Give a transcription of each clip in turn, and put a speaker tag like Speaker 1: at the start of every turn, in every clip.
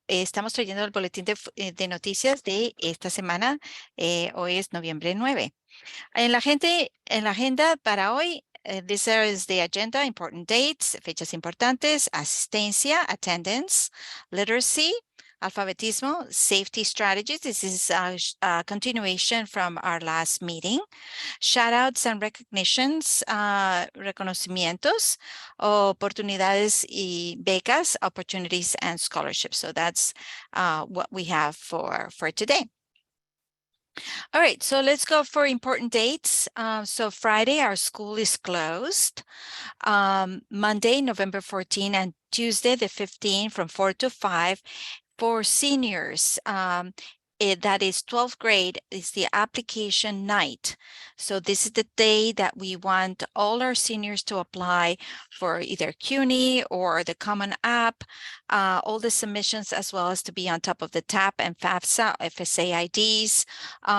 Speaker 1: Estamos trayendo el boletín de noticias de esta semana. Hoy es noviembre 9. En la agenda para hoy, this is the agenda, important dates, fechas importantes, asistencia, attendance, literacy, alfabetismo, safety strategies. This is a continuation from our last meeting. Shoutouts and recognitions, reconocimientos, oportunidades y becas, opportunities and scholarships. So that's what we have for today. All right, so let's go for important dates. So Friday, our school is closed. Monday, November 14, and Tuesday, the 15th, from 4 to 5 for seniors. That is 12th grade, is the application night. So this is the day that we want all our seniors to apply for either CUNY or the Common App, all the submissions, as well as to be on top of the TAP and FAFSA, FSA IDs.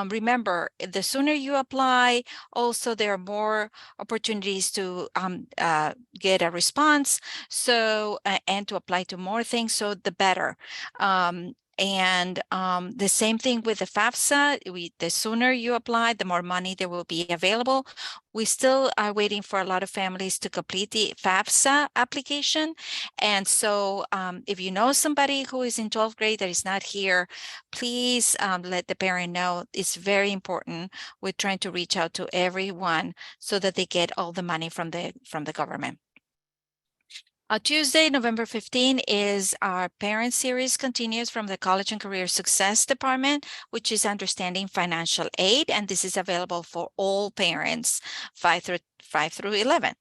Speaker 1: Remember, the sooner you apply, also there are more opportunities to get a response. So, and to apply to more things, so the better. And the same thing with the FAFSA. The sooner you apply, the more money there will be available. We still are waiting for a lot of families to complete the FAFSA application. And so if you know somebody who is in 12th grade that is not here, please let the parent know. It's very important. We're trying to reach out to everyone so that they get all the money from the government. Tuesday, November 15, is our parent series continues from the College and Career Success Department, which is Understanding Financial Aid, and this is available for all parents 5 through 11.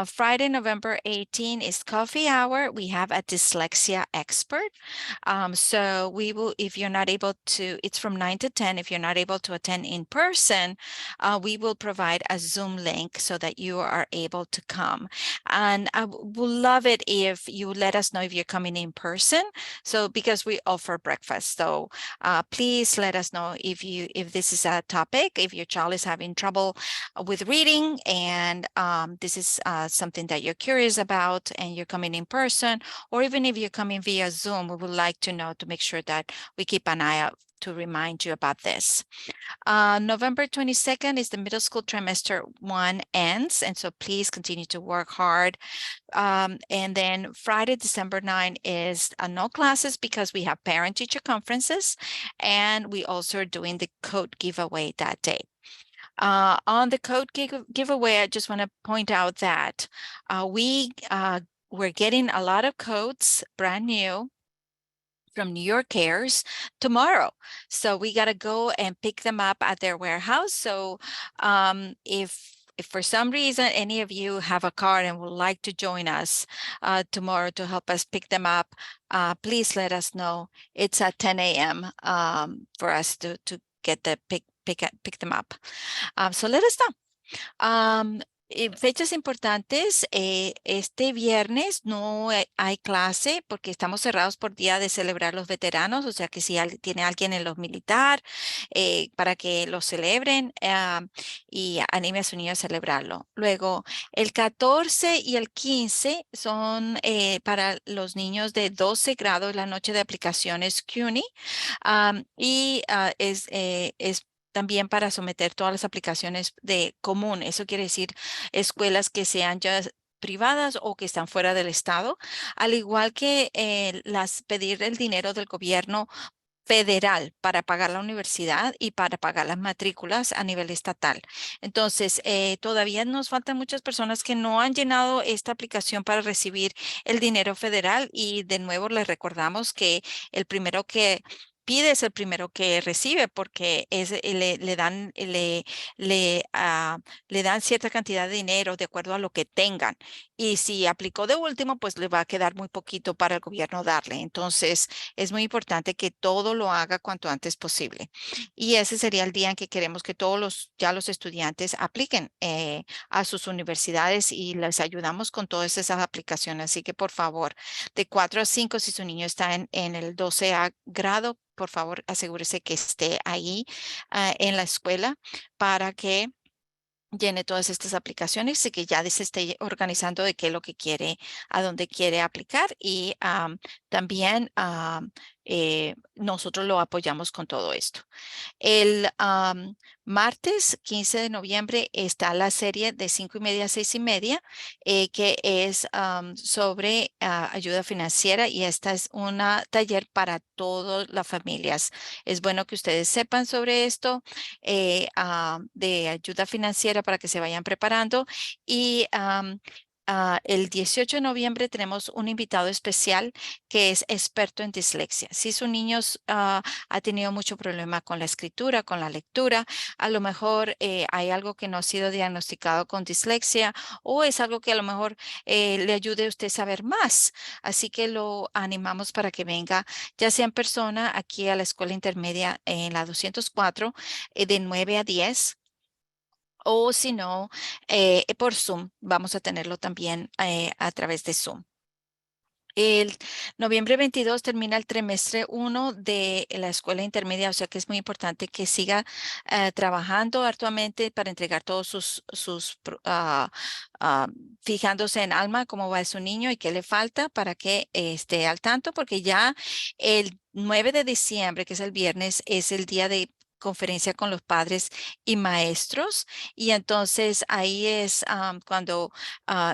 Speaker 1: Friday, November 18 is coffee hour. We have a dyslexia expert. So we will, if you're not able to, it's from 9 to 10. If you're not able to attend in person, we will provide a Zoom link so that you are able to come. And I will love it if you let us know if you're coming in person. So because we offer breakfast. So please let us know if this is a topic, if your child is having trouble with reading and this is something that you're curious about and you're coming in person, or even if you're coming via Zoom, we would like to know to make sure that we keep an eye out to remind you about this. November 22nd is the middle school trimester 1 ends, and so please continue to work hard. And then Friday, December 9 is no classes because we have parent-teacher conferences, and we also are doing the code giveaway that day. On the code giveaway, I just want to point out that we're getting a lot of codes, brand new, from New York Cares tomorrow. So we got to go and pick them up at their warehouse. So if for some reason any of you have a card and would like to join us tomorrow to help us pick them up, please let us know. It's at 10 a.m. For us to get the pick them up. So let us know. Fechas importantes, este viernes no hay clase porque estamos cerrados por día de celebrar los veteranos, o sea que si tiene alguien en los militar, para que lo celebren y anime a su niño a celebrarlo. Luego, el 14 y el 15 son para los niños de 12 grados, la noche de aplicaciones CUNY, y es también para someter todas las aplicaciones de común. Eso quiere decir escuelas que sean ya privadas o que están fuera del estado, al igual que pedir el dinero del gobierno federal para pagar la universidad y para pagar las matrículas a nivel estatal. Entonces, todavía nos faltan muchas personas que no han llenado esta aplicación para recibir el dinero federal, y de nuevo les recordamos que el primero que pide es el primero que recibe, porque le dan cierta cantidad de dinero de acuerdo a lo que tengan. Y si aplicó de último, pues le va a quedar muy poquito para el gobierno darle. Entonces, es muy importante que todo lo haga cuanto antes posible. Y ese sería el día en que queremos que todos los estudiantes apliquen a sus universidades, y les ayudamos con todas esas aplicaciones. Así que, por favor, de 4 a 5, si su niño está en el 12 grado, por favor, asegúrese que esté ahí en la escuela para que llene todas estas aplicaciones y que ya se esté organizando de qué es lo que quiere, a dónde quiere aplicar y también nosotros lo apoyamos con todo esto. El martes 15 de noviembre está la serie de 5:30 a 6:30, que es sobre ayuda financiera y esta es un taller para todas las familias. Es bueno que ustedes sepan sobre esto de ayuda financiera para que se vayan preparando y el 18 de noviembre tenemos un invitado especial que es experto en dislexia. Si su niño ha tenido mucho problema con la escritura, con la lectura. A lo mejor hay algo que no ha sido diagnosticado con dislexia o es algo que a lo mejor le ayude a usted a saber más. Así que lo animamos para que venga, ya sea en persona aquí a la escuela intermedia en la 204 de 9 a 10. O si no, por Zoom, vamos a tenerlo también a través de Zoom. El noviembre 22 termina el trimestre 1 de la escuela intermedia, o sea que es muy importante que siga trabajando arduamente para entregar todos ah, fijándose en Alma, cómo va su niño y qué le falta para que esté al tanto, porque ya el 9 de diciembre, que es el viernes, es el día de conferencia con los padres y maestros y entonces ahí es cuando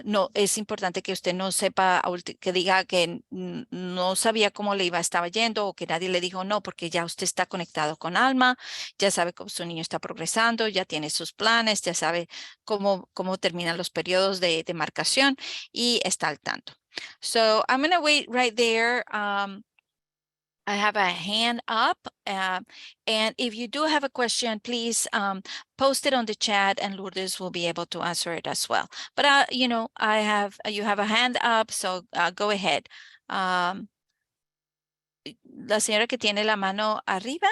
Speaker 1: no, es importante que usted no sepa, que diga que no sabía cómo le estaba yendo o que nadie le dijo no, porque ya usted está conectado con Alma, ya sabe cómo su niño está progresando, ya tiene sus planes, ya sabe cómo terminan los periodos de marcación y está al tanto. So I'm going to wait right there. I have a hand up. And if you do have a question, please post it on the chat and Lourdes will be able to answer it as well. But, you have a hand up, so go ahead. La señora que tiene la mano arriba.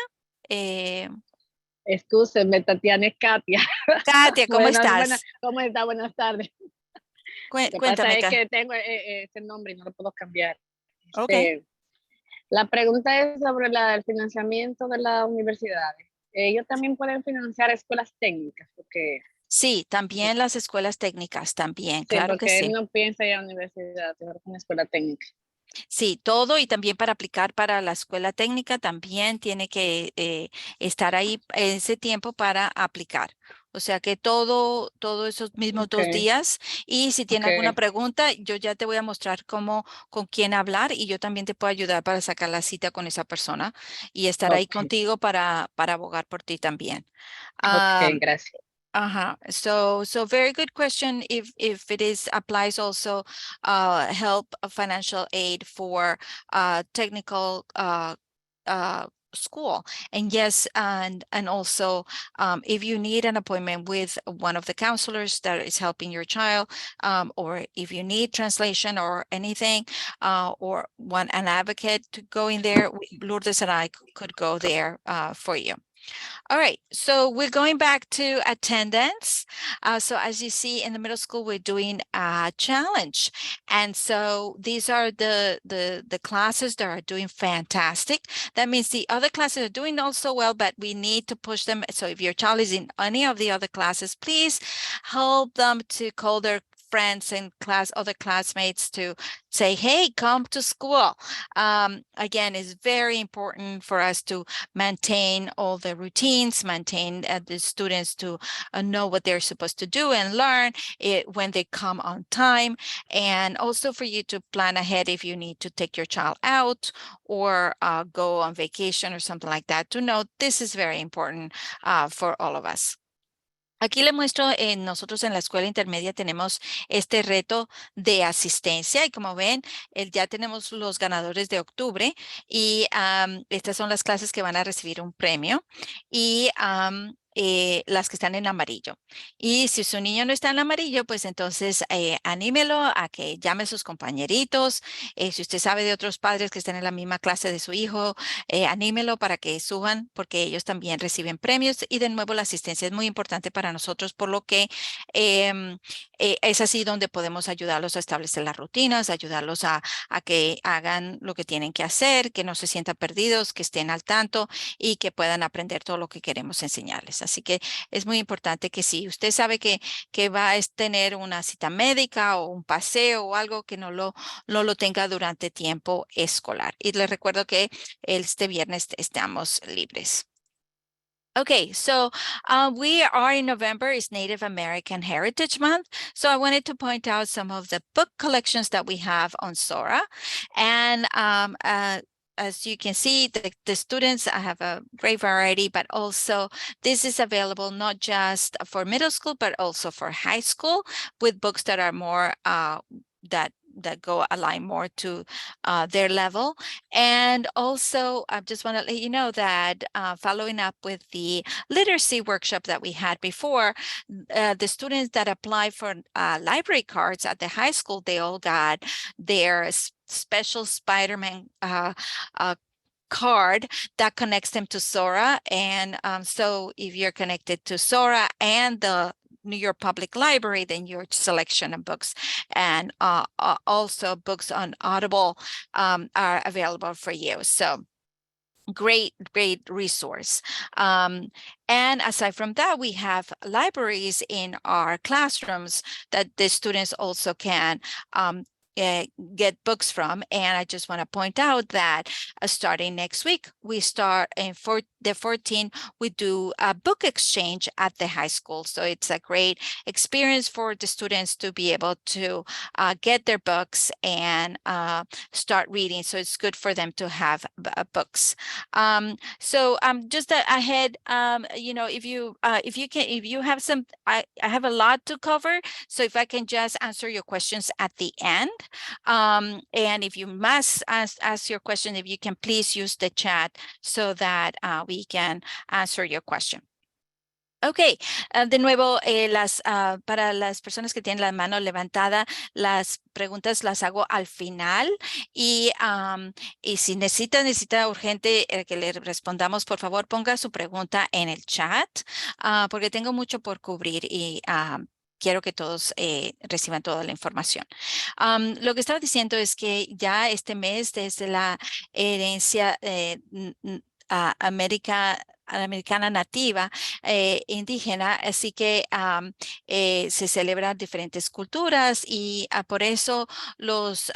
Speaker 2: Excúsenme, Tatiana, es Katia.
Speaker 1: Katia, ¿cómo estás?
Speaker 2: ¿Cómo está? Buenas tardes. Lo que pasa
Speaker 1: Cuéntame,
Speaker 2: es
Speaker 1: Katia.
Speaker 2: que tengo ese nombre y no lo puedo cambiar.
Speaker 1: Ok.
Speaker 2: La pregunta es sobre el financiamiento de las universidades. Ellos también pueden financiar escuelas técnicas, porque
Speaker 1: Sí, también las escuelas técnicas, también,
Speaker 2: sí,
Speaker 1: claro que
Speaker 2: porque él
Speaker 1: sí.
Speaker 2: no piensa ir a la universidad, sino que una escuela técnica.
Speaker 1: Sí, todo y también para aplicar para la escuela técnica también tiene que estar ahí ese tiempo para aplicar. O sea que todos esos mismos
Speaker 2: Ok,
Speaker 1: 2 días. Y si tiene
Speaker 2: ok,
Speaker 1: alguna pregunta, yo ya te voy a mostrar con quién hablar y yo también te puedo ayudar para sacar la cita con esa persona y estar ahí
Speaker 2: ok,
Speaker 1: contigo para abogar por ti también.
Speaker 2: ok, gracias.
Speaker 1: Uh-huh. So very good question. If it is applies also help financial aid for technical school. And yes, and also if you need an appointment with one of the counselors that is helping your child, or if you need translation or anything, or want an advocate to go in there, Lourdes and I could go there for you. All right, so we're going back to attendance. So as you see in the middle school, we're doing a challenge. And so these are the classes that are doing fantastic. That means the other classes are doing also well, but we need to push them. So if your child is in any of the other classes, please help them to call their friends and other classmates to say, hey, come to school. Again, it's very important for us to maintain all the routines, maintain the students to know what they're supposed to do and learn when they come on time. And also for you to plan ahead if you need to take your child out or go on vacation or something like that, to know this is very important for all of us. Aquí le muestro, nosotros en la escuela intermedia tenemos este reto de asistencia y como ven, ya tenemos los ganadores de octubre y estas son las clases que van a recibir un premio y las que están en amarillo. Y si su niño no está en amarillo, pues entonces anímelo a que llame a sus compañeritos. Si usted sabe de otros padres que están en la misma clase de su hijo, anímelo para que suban porque ellos también reciben premios y de nuevo la asistencia es muy importante para nosotros, por lo que es así donde podemos ayudarlos a establecer las rutinas, ayudarlos a que hagan lo que tienen que hacer, que no se sientan perdidos, que estén al tanto y que puedan aprender todo lo que queremos enseñarles. más. Así que es muy importante que si usted sabe que va a tener una cita médica o un paseo o algo, que no lo tenga durante tiempo escolar. Y les recuerdo que este viernes estamos libres. Okay, so we are in November, is Native American Heritage Month. So I wanted to point out some of the book collections that we have on Sora. And as you can see, the students have a great variety, but also this is available not just for middle school, but also for high school, with books that are more that go align more to their level. And also, I just want to let you know that following up with the literacy workshop that we had before, the students that applied for library cards at the high school, they all got their special Spider-Man card that connects them to Sora. And so if you're connected to Sora and the New York Public Library, then your selection of books and also books on Audible are available for you. So great resource. And aside from that, we have libraries in our classrooms that the students also can get books from. And I just want to point out that starting next week, we start for the 14th, we do a book exchange at the high school. So it's a great experience for the students to be able to get their books and start reading. So it's good for them to have books. So just ahead, if you have some, I have a lot to cover. So if I can just answer your questions at the end. And if you must ask your question, if you can please use the chat so that we can answer your question. Ok, de nuevo, para las personas que tienen la mano levantada, las preguntas las hago al final y si necesita urgente que le respondamos, por favor, ponga su pregunta en el chat porque tengo mucho por cubrir y quiero que todos reciban toda la información. Lo que estaba diciendo es que ya este mes, desde la herencia americana nativa indígena, así que se celebran diferentes culturas y por eso los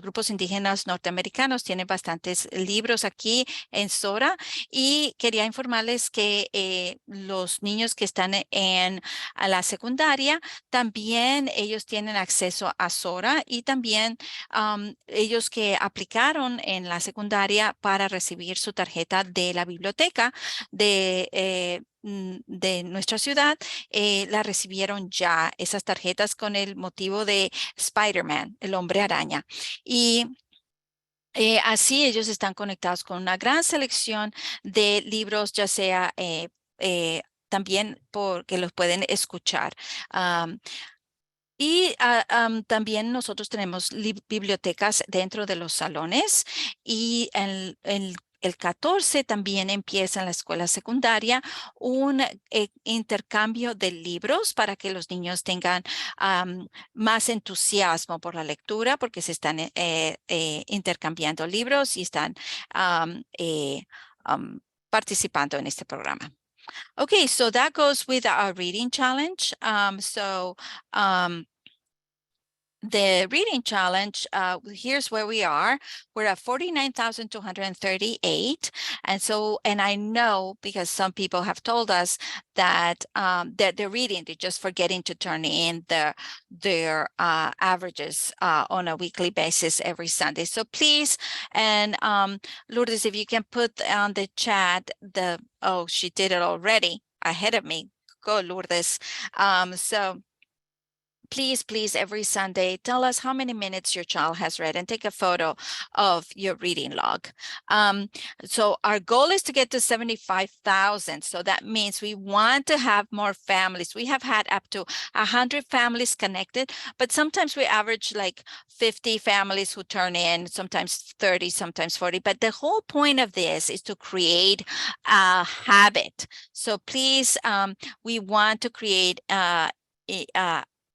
Speaker 1: grupos indígenas norteamericanos tienen bastantes libros aquí en Sora, y quería informarles que los niños que están a la secundaria también ellos tienen acceso a Sora, y también ellos que aplicaron en la secundaria para recibir su tarjeta de la biblioteca de nuestra ciudad, la recibieron ya esas tarjetas con el motivo de Spider-Man, el hombre araña. Y así ellos están conectados con una gran selección de libros, ya sea también porque los pueden escuchar. Y también nosotros tenemos bibliotecas dentro de los salones, y el 14 también empieza en la escuela secundaria un intercambio de libros para que los niños tengan más entusiasmo por la lectura, porque se están intercambiando libros y están participando en este programa. Okay, so that goes with our reading challenge. The reading challenge, here's where we are. We're at 49,238. And I know, because some people have told us that they're reading, they're just forgetting to turn in their averages on a weekly basis every Sunday. So please, and Lourdes, if you can put on the chat she did it already ahead of me. Go, Lourdes. So please, every Sunday, tell us how many minutes your child has read and take a photo of your reading log. So our goal is to get to 75,000. So that means we want to have more families. We have had up to 100 families connected, but sometimes we average like 50 families who turn in, sometimes 30, sometimes 40. But the whole point of this is to create a habit. So please, we want to create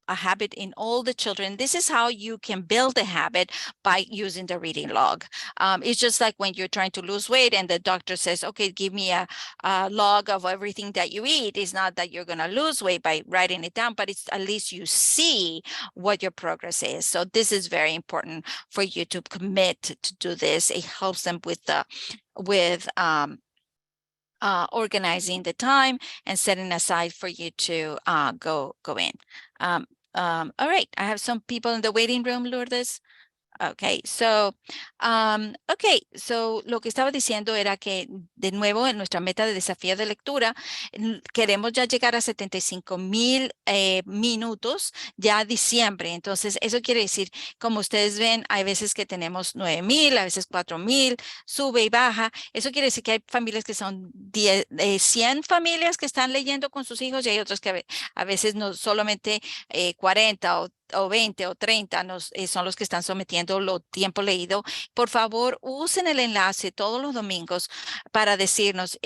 Speaker 1: a habit in all the children. This is how you can build a habit by using the reading log. It's just like when you're trying to lose weight and the doctor says, okay, give me a log of everything that you eat. It's not that you're going to lose weight by writing it down, but it's at least you see what your progress is. So this is very important for you to commit to do this. It helps them with the organizing the time and setting aside for you to go in. All right, I have some people in the waiting room, Lourdes. Okay, so lo que estaba diciendo era que de nuevo en nuestra meta de desafío de lectura queremos ya llegar a 75,000 minutos ya a diciembre. Entonces, eso quiere decir, como ustedes ven, hay veces que tenemos 9,000, a veces 4,000, sube y baja. Eso quiere decir que hay familias que son 100 familias que están leyendo con sus hijos y hay otros que a veces no solamente 40 o 20 o 30 son los que están sometiendo lo tiempo leído. Por favor, usen el enlace todos los domingos para decirnos,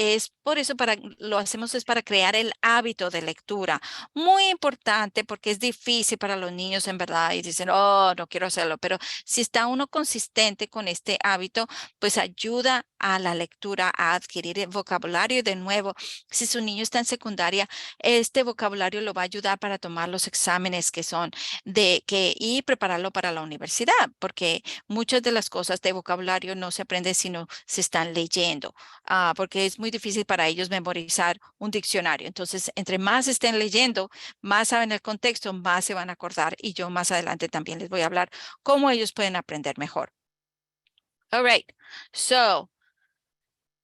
Speaker 1: lo hacemos es para crear el hábito de lectura. Muy importante porque es difícil para los niños en verdad y dicen, oh, no quiero hacerlo, pero si está uno consistente con este hábito, pues ayuda a la lectura a adquirir el vocabulario de nuevo. Si su niño está en secundaria, este vocabulario lo va a ayudar para tomar los exámenes que son y prepararlo para la universidad, porque muchas de las cosas de vocabulario no se aprenden sino se están leyendo, porque es muy difícil para ellos memorizar un diccionario. Entonces, entre más estén leyendo, más saben el contexto, más se van a acordar. Y yo más adelante también les voy a hablar cómo ellos pueden aprender mejor. All right, so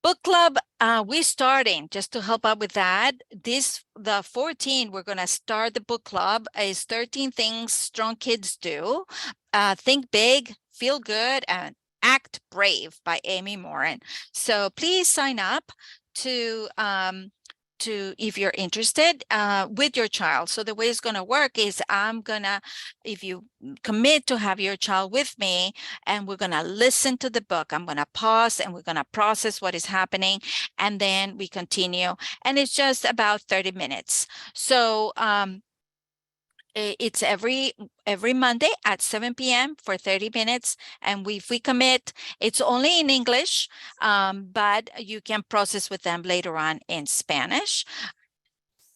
Speaker 1: book club, we're starting just to help out with that. The 14, we're going to start the book club is 13 things strong kids do. Think big, feel good, and act brave by Amy Morin. So please sign up to if you're interested with your child. So the way it's going to work is if you commit to have your child with me and we're going to listen to the book, I'm going to pause and we're going to process what is happening and then we continue. And it's just about 30 minutes. So it's every Monday at 7 p.m. for 30 minutes. And if we commit, it's only in English, but you can process with them later on in Spanish.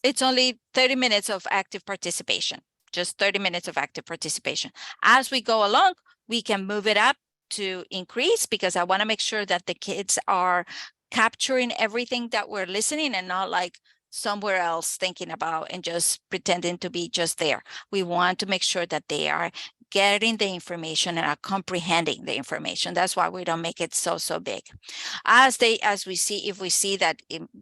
Speaker 1: It's only 30 minutes of active participation, just 30 minutes of active participation. As we go along, we can move it up to increase because I want to make sure that the kids are capturing everything that we're listening and not like somewhere else thinking about and just pretending to be just there. We want to make sure that they are getting the information and are comprehending the information. That's why we don't make it so big. If we see that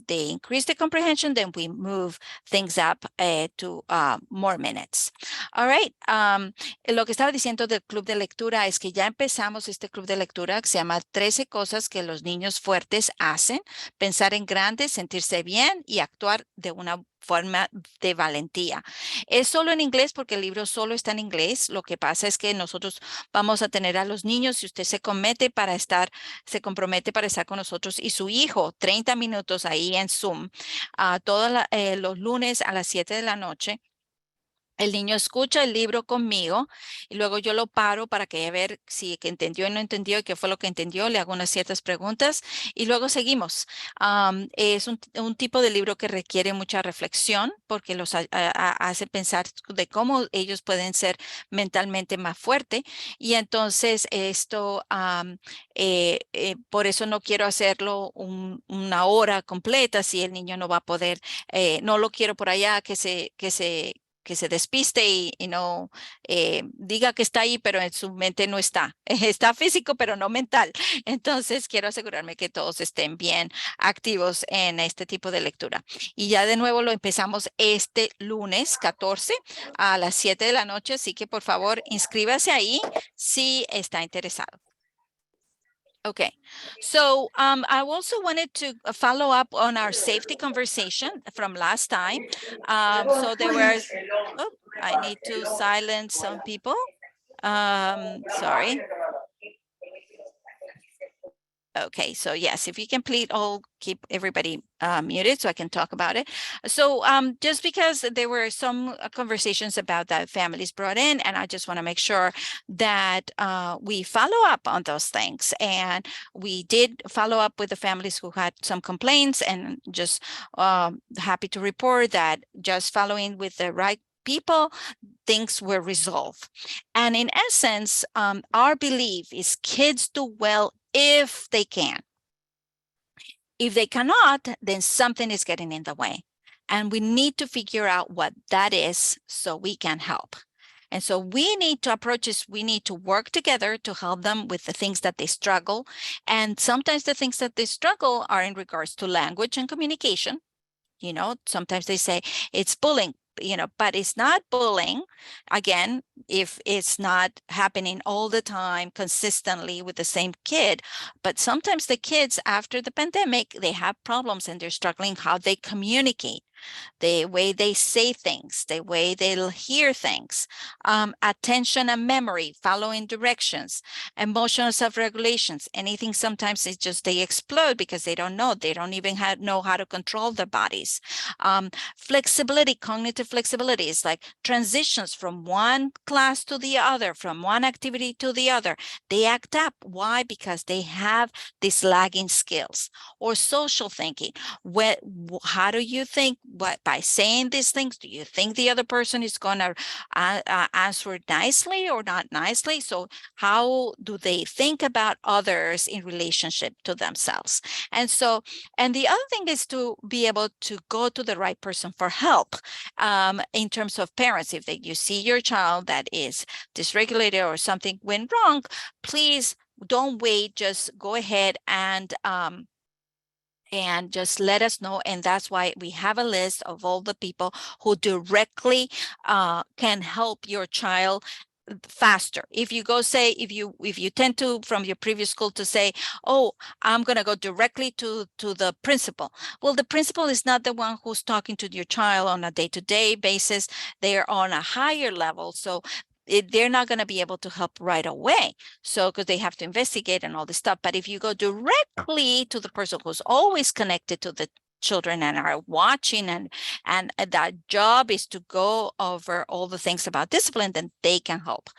Speaker 1: they increase the comprehension, then we move things up to more minutes. All right. Lo que estaba diciendo del club de lectura es que ya empezamos este club de lectura que se llama 13 cosas que los niños fuertes hacen, pensar en grande, sentirse bien y actuar de una forma de valentía. Es solo en inglés porque el libro solo está en inglés. Lo que pasa es que nosotros vamos a tener a los niños, si usted se compromete para estar con nosotros y su hijo 30 minutos ahí en Zoom, todos los lunes a las 7 de la noche. El niño escucha el libro conmigo y luego yo lo paro para que ver si que entendió y no entendió y qué fue lo que entendió. Le hago unas ciertas preguntas y luego seguimos. Es un tipo de libro que requiere mucha reflexión porque los hace pensar de cómo ellos pueden ser mentalmente más fuertes. Y entonces esto, por eso no quiero hacerlo una hora completa si el niño no va a poder, no lo quiero por allá que se despiste y no diga que está ahí, pero en su mente no está. Está físico, pero no mental. Entonces, quiero asegurarme que todos estén bien activos en este tipo de lectura. Y ya de nuevo lo empezamos este lunes 14 a las 7 de la noche, así que por favor inscríbase ahí si está interesado. Okay, so I also wanted to follow up on our safety conversation from last time. So there was, I need to silence some people. Sorry. Okay, so yes, if you can please all keep everybody muted so I can talk about it. So just because there were some conversations about that families brought in, and I just want to make sure that we follow up on those things. And we did follow up with the families who had some complaints, and just happy to report that just following with the right people, things were resolved. And in essence, our belief is kids do well if they can. If they cannot, then something is getting in the way. And we need to figure out what that is so we can help. And so we need to approach this, we need to work together to help them with the things that they struggle. And sometimes the things that they struggle are in regards to language and communication. Sometimes they say it's bullying, but it's not bullying. Again, if it's not happening all the time consistently with the same kid, but sometimes the kids after the pandemic, they have problems and they're struggling how they communicate, the way they say things, the way they'll hear things, attention and memory, following directions, emotional self-regulations, anything. Sometimes it's just they explode because they don't know. They don't even know how to control their bodies. Flexibility, cognitive flexibility is like transitions from one class to the other, from one activity to the other. They act up. Why? Because they have these lagging skills. Or social thinking. How do you think? By saying these things, do you think the other person is going to answer nicely or not nicely? So how do they think about others in relationship to themselves? And the other thing is to be able to go to the right person for help. In terms of parents, if you see your child that is dysregulated or something went wrong, please don't wait. Just go ahead and just let us know. And that's why we have a list of all the people who directly can help your child faster. If you tend to from your previous school to say, oh, I'm going to go directly to the principal. Well, the principal is not the one who's talking to your child on a day-to-day basis. They're on a higher level. So they're not going to be able to help right away. So because they have to investigate and all this stuff. But if you go directly to the person who's always connected to the children and are watching, and that job is to go over all the things about discipline, then they can help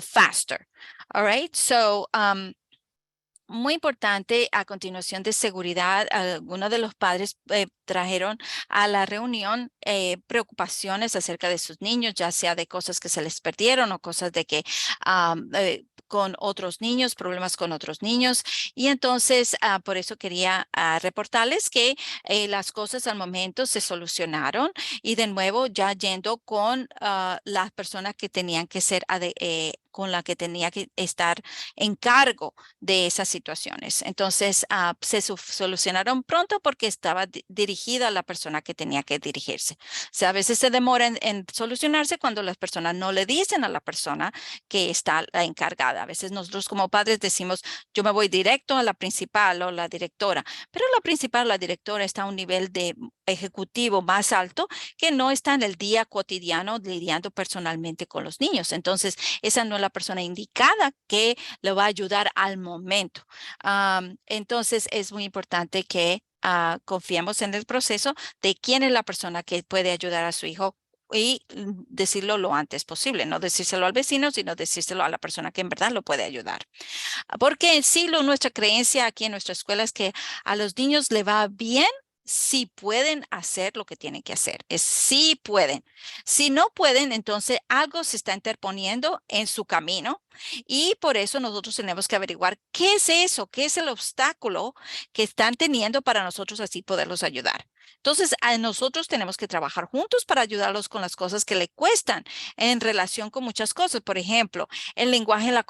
Speaker 1: faster. All right. So muy importante, a continuación de seguridad, algunos de los padres trajeron a la reunión preocupaciones acerca de sus niños, ya sea de cosas que se les perdieron o cosas de que con otros niños, problemas con otros niños. Y entonces, por eso quería reportarles que las cosas al momento se solucionaron, y de nuevo ya yendo con las personas que tenían que ser, con la que tenía que estar en cargo de esas situaciones. Entonces, se solucionaron pronto porque estaba dirigida a la persona que tenía que dirigirse. O sea, a veces se demora en solucionarse cuando las personas no le dicen a la persona que está encargada. A veces nosotros como padres decimos, yo me voy directo a la principal o la directora, pero la principal o la directora está a un nivel de ejecutivo más alto que no está en el día cotidiano lidiando personalmente con los niños. Entonces, esa no es la persona indicada que le va a ayudar al momento. Entonces, es muy importante que confiemos en el proceso de quién es la persona que puede ayudar a su hijo, y decirlo lo antes posible, no decírselo al vecino, sino decírselo a la persona que en verdad lo puede ayudar. Porque sí, nuestra creencia aquí en nuestra escuela es que a los niños le va bien si pueden hacer lo que tienen que hacer. Es si pueden. Si no pueden, entonces algo se está interponiendo en su camino, y por eso nosotros tenemos que averiguar qué es eso, qué es el obstáculo que están teniendo para nosotros así poderlos ayudar. Entonces, nosotros tenemos que trabajar juntos para ayudarlos con las cosas que le cuestan en relación con muchas cosas. Por ejemplo, el lenguaje en la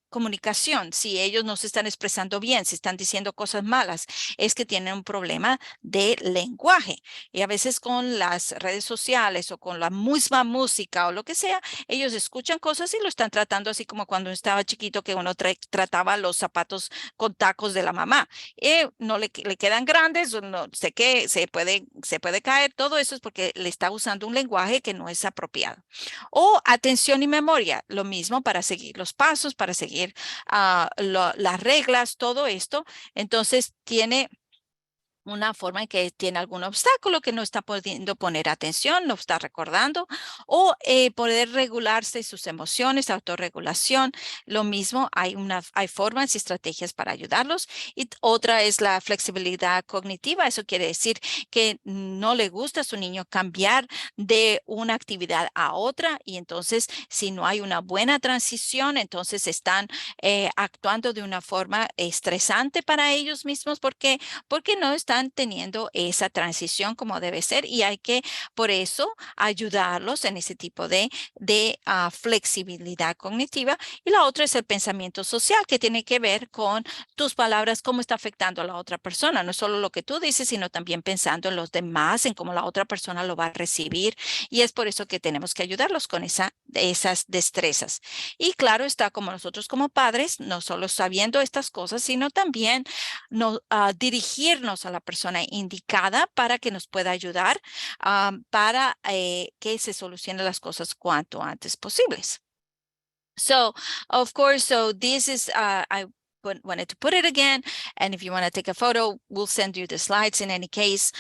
Speaker 1: comunicación. Si ellos no se están expresando bien, si están diciendo cosas malas, es que tienen un problema de lenguaje. Y a veces con las redes sociales o con la misma música o lo que sea, ellos escuchan cosas y lo están tratando así como cuando estaba chiquito, que uno trataba los zapatos con tacos de la mamá. No le quedan grandes, no sé qué, se puede se puede caer. Todo eso es porque le está usando un lenguaje que no es apropiado. O atención y memoria, lo mismo para seguir los pasos, para seguir las reglas, todo esto. Entonces tiene una forma en que tiene algún obstáculo que no está pudiendo poner atención, no está recordando, o poder regularse sus emociones, autorregulación. Lo mismo, hay formas y estrategias para ayudarlos. Y otra es la flexibilidad cognitiva. Eso quiere decir que no le gusta a su niño cambiar de una actividad a otra. Y entonces, si no hay una buena transición, entonces están actuando de una forma estresante para ellos mismos porque no están teniendo esa transición como debe ser y hay que, por eso, ayudarlos en ese tipo de flexibilidad cognitiva. Y la otra es el pensamiento social, que tiene que ver con tus palabras, cómo está afectando a la otra persona. No es solo lo que tú dices, sino también pensando en los demás, en cómo la otra persona lo va a recibir. Y es por eso que tenemos que ayudarlos con esas destrezas. Y claro está, como nosotros como padres, no solo sabiendo estas cosas, sino también no, dirigirnos a la persona indicada para que nos pueda ayudar para que se solucionen las cosas cuanto antes posibles. So, of course, so this is, I wanted to put it again. And if you want to take a photo, we'll send you the slides in any case.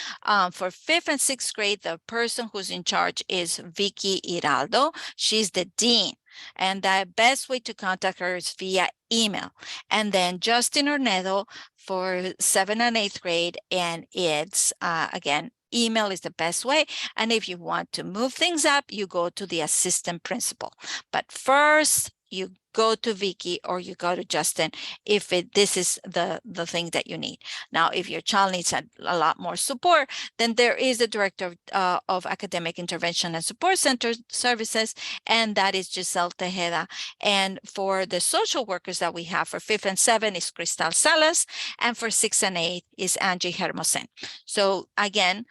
Speaker 1: For 5th and 6th grade, the person who's in charge is Vicky Hiraldo. She's the dean. And the best way to contact her is via email. And then Justin Ornedo for 7th and 8th grade. And it's, again, email is the best way. And if you want to move things up, you go to the assistant principal. But first, you go to Vicky or you go to Justin if this is the thing that you need. Now, if your child needs a lot more support, then there is the director of academic intervention and support center services, and that is Giselle Tejeda. And for the social workers that we have for 5th and 7th is Cristal Salas, and for 6th and 8th is Angie Hermosen. So again,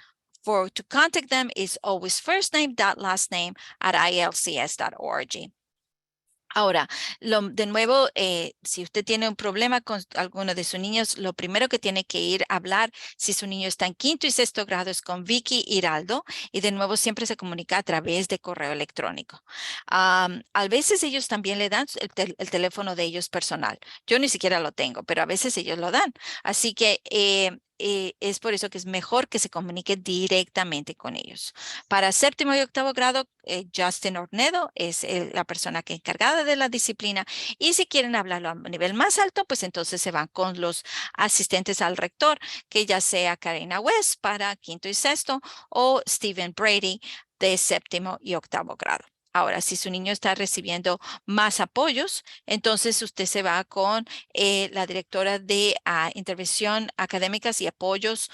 Speaker 1: to contact them is always first name dot last name at ilcs.org. Ahora, de nuevo, si usted tiene un problema con alguno de sus niños, lo primero que tiene que ir a hablar, si su niño está en 5º y 6º grado, es con Vicky Hiraldo, y de nuevo siempre se comunica a través de correo electrónico. A veces ellos también le dan el teléfono de ellos personal. Yo ni siquiera lo tengo, pero a veces ellos lo dan. Así que es por eso que es mejor que se comunique directamente con ellos. Para 7º y 8º grado, Justin Ornedo es la persona que es encargada de la disciplina, y si quieren hablarlo a nivel más alto, pues entonces se van con los asistentes al rector, que ya sea Karina West para 5º y 6º o Stephen Brady de 7º y 8º grado. Ahora, si su niño está recibiendo más apoyos, entonces usted se va con la directora de intervención académicas y apoyos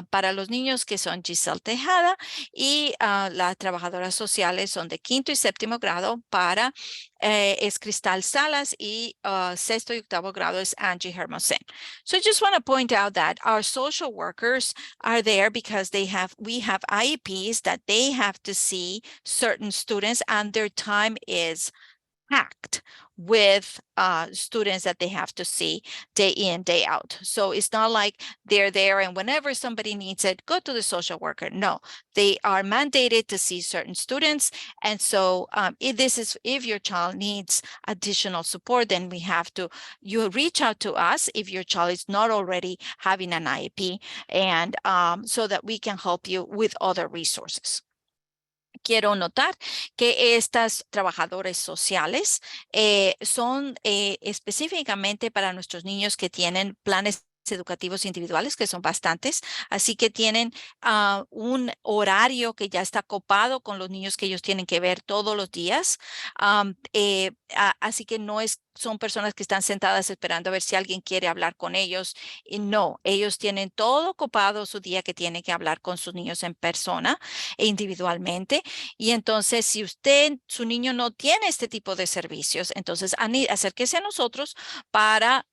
Speaker 1: para los niños, que son Giselle Tejada, y las trabajadoras sociales son de 5º y 7º grado para es Cristal Salas, y 6º y 8º grado es Angie Hermosen. So I just want to point out that our social workers are there because we have IEPs that they have to see certain students, and their time is packed with students that they have to see day in, day out. So it's not like they're there and whenever somebody needs it, go to the social worker. No, they are mandated to see certain students. And so if your child needs additional support, then you reach out to us if your child is not already having an IEP, and so that we can help you with other resources. Quiero notar que estas trabajadoras sociales son específicamente para nuestros niños que tienen planes educativos individuales, que son bastantes, así que tienen un horario que ya está copado con los niños que ellos tienen que ver todos los días. Así que son personas que están sentadas esperando a ver si alguien quiere hablar con ellos. Y no, ellos tienen todo copado su día que tienen que hablar con sus niños en persona e individualmente. Y entonces, si su niño no tiene este tipo de servicios, entonces acérquese a nosotros para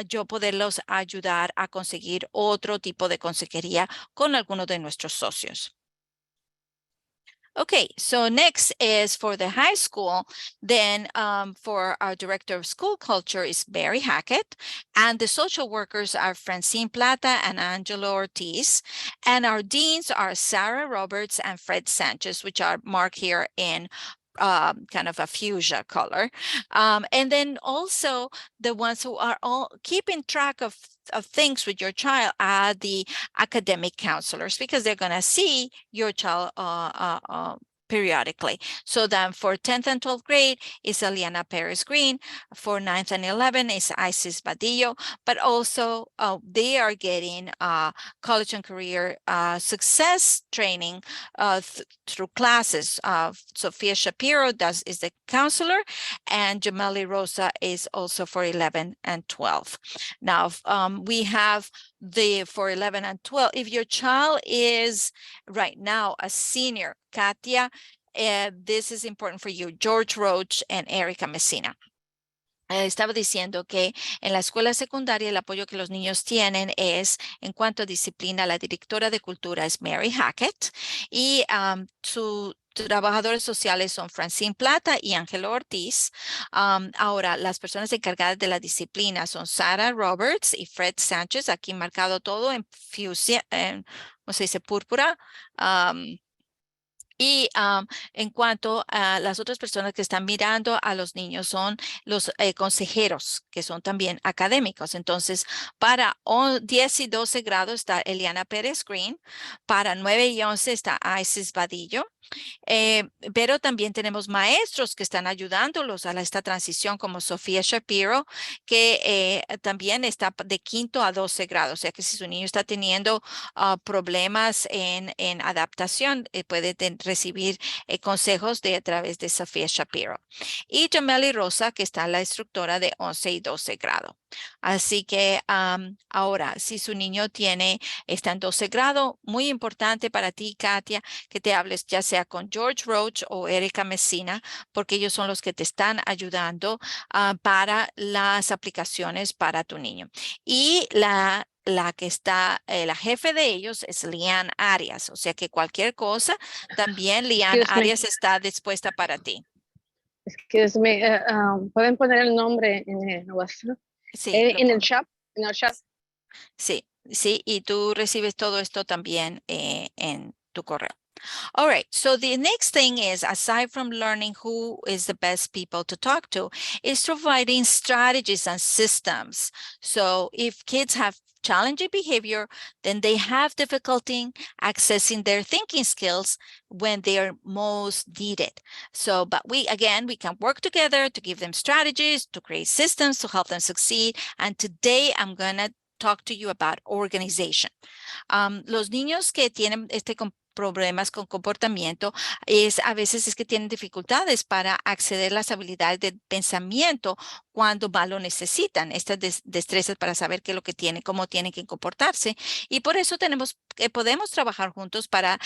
Speaker 1: yo poderlos ayudar a conseguir otro tipo de consejería con algunos de nuestros socios. Okay, so next is for the high school. Then for our director of school culture is Barry Hackett, and the social workers are Francine Plata and Angelo Ortiz, and our deans are Sarah Roberts and Fred Sanchez, which are marked here in kind of a fuchsia color. And then also the ones who are all keeping track of things with your child are the academic counselors, because they're going to see your child periodically. So then for 10th and 12th grade is Eliana Perez Green. For 9th and 11th is Isis Badillo, but also they are getting college and career success training through classes. Sophia Shapiro is the counselor, and Jamali Rosa is also for 11 and 12. Now we have for 11 and 12, if your child is right now a senior, Katia, this is important for you, George Roach and Erica Messina. Estaba diciendo que en la escuela secundaria el apoyo que los niños tienen es, en cuanto a disciplina, la directora de cultura es Mary Hackett, y sus trabajadores sociales son Francine Plata y Ángelo Ortiz. Ahora, las personas encargadas de la disciplina son Sarah Roberts y Fred Sánchez, aquí marcado todo en fucsia, ¿cómo se dice? Púrpura. Y en cuanto a las otras personas que están mirando a los niños son los consejeros, que son también académicos. Entonces, para 10 y 12 grados está Eliana Pérez Green, para 9 y 11 está Isis Vadillo. Pero también tenemos maestros que están ayudándolos a esta transición, como Sofía Shapiro, que también está de 5º a 12 grados. O sea que si su niño está teniendo problemas en adaptación, puede recibir consejos a través de Sofía Shapiro. Y Jameli Rosa, que está la instructora de 11 y 12 grados. Así que ahora, si su niño está en 12 grados, muy importante para ti, Katia, que te hables ya sea con George Roach o Erika Messina, porque ellos son los que te están ayudando para las aplicaciones para tu niño. Y la que está, la jefe de ellos es Lian Arias, o sea que cualquier cosa, también Lian Arias está dispuesta para ti.
Speaker 2: Excuse me, ¿pueden poner el nombre en el WhatsApp?
Speaker 1: Sí.
Speaker 2: En el chat.
Speaker 1: Sí, sí, y tú recibes todo esto también en tu correo. All right, so the next thing is, aside from learning who is the best people to talk to, is providing strategies and systems. So if kids have challenging behavior, then they have difficulty accessing their thinking skills when they are most needed. So, but we can work together to give them strategies, to create systems to help them succeed. And today I'm going to talk to you about organization. Los niños que tienen problemas con comportamiento a veces es que tienen dificultades para acceder a las habilidades de pensamiento cuando más lo necesitan, estas destrezas para saber qué es lo que tienen, cómo tienen que comportarse, y por eso podemos trabajar juntos para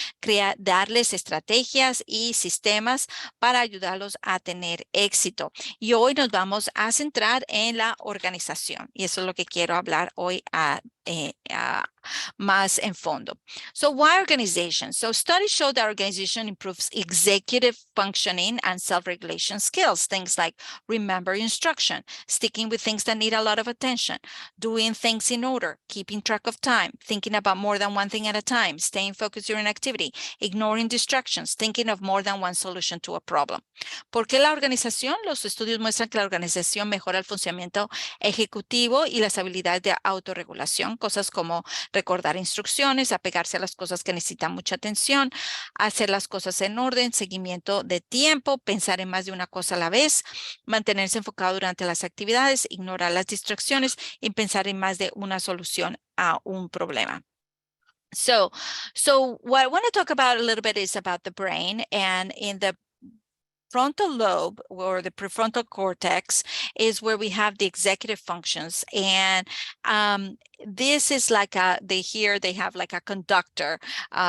Speaker 1: darles estrategias y sistemas para ayudarlos a tener éxito. Y hoy nos vamos a centrar en la organización, y eso es lo que quiero hablar hoy más en fondo. So why organization? So studies show that organization improves executive functioning and self-regulation skills, things like remember instruction, sticking with things that need a lot of attention, doing things in order, keeping track of time, thinking about more than one thing at a time, staying focused during activity, ignoring distractions, thinking of more than one solution to a problem. ¿Por qué la organización? Los estudios muestran que la organización mejora el funcionamiento ejecutivo y las habilidades de autorregulación, cosas como recordar instrucciones, apegarse a las cosas que necesitan mucha atención, hacer las cosas en orden, seguimiento de tiempo, pensar en más de una cosa a la vez, mantenerse enfocado durante las actividades, ignorar las distracciones y pensar en más de una solución a un problema. So what I want to talk about a little bit is about the brain, and in the frontal lobe or the prefrontal cortex is where we have the executive functions. And this is like they have like a conductor,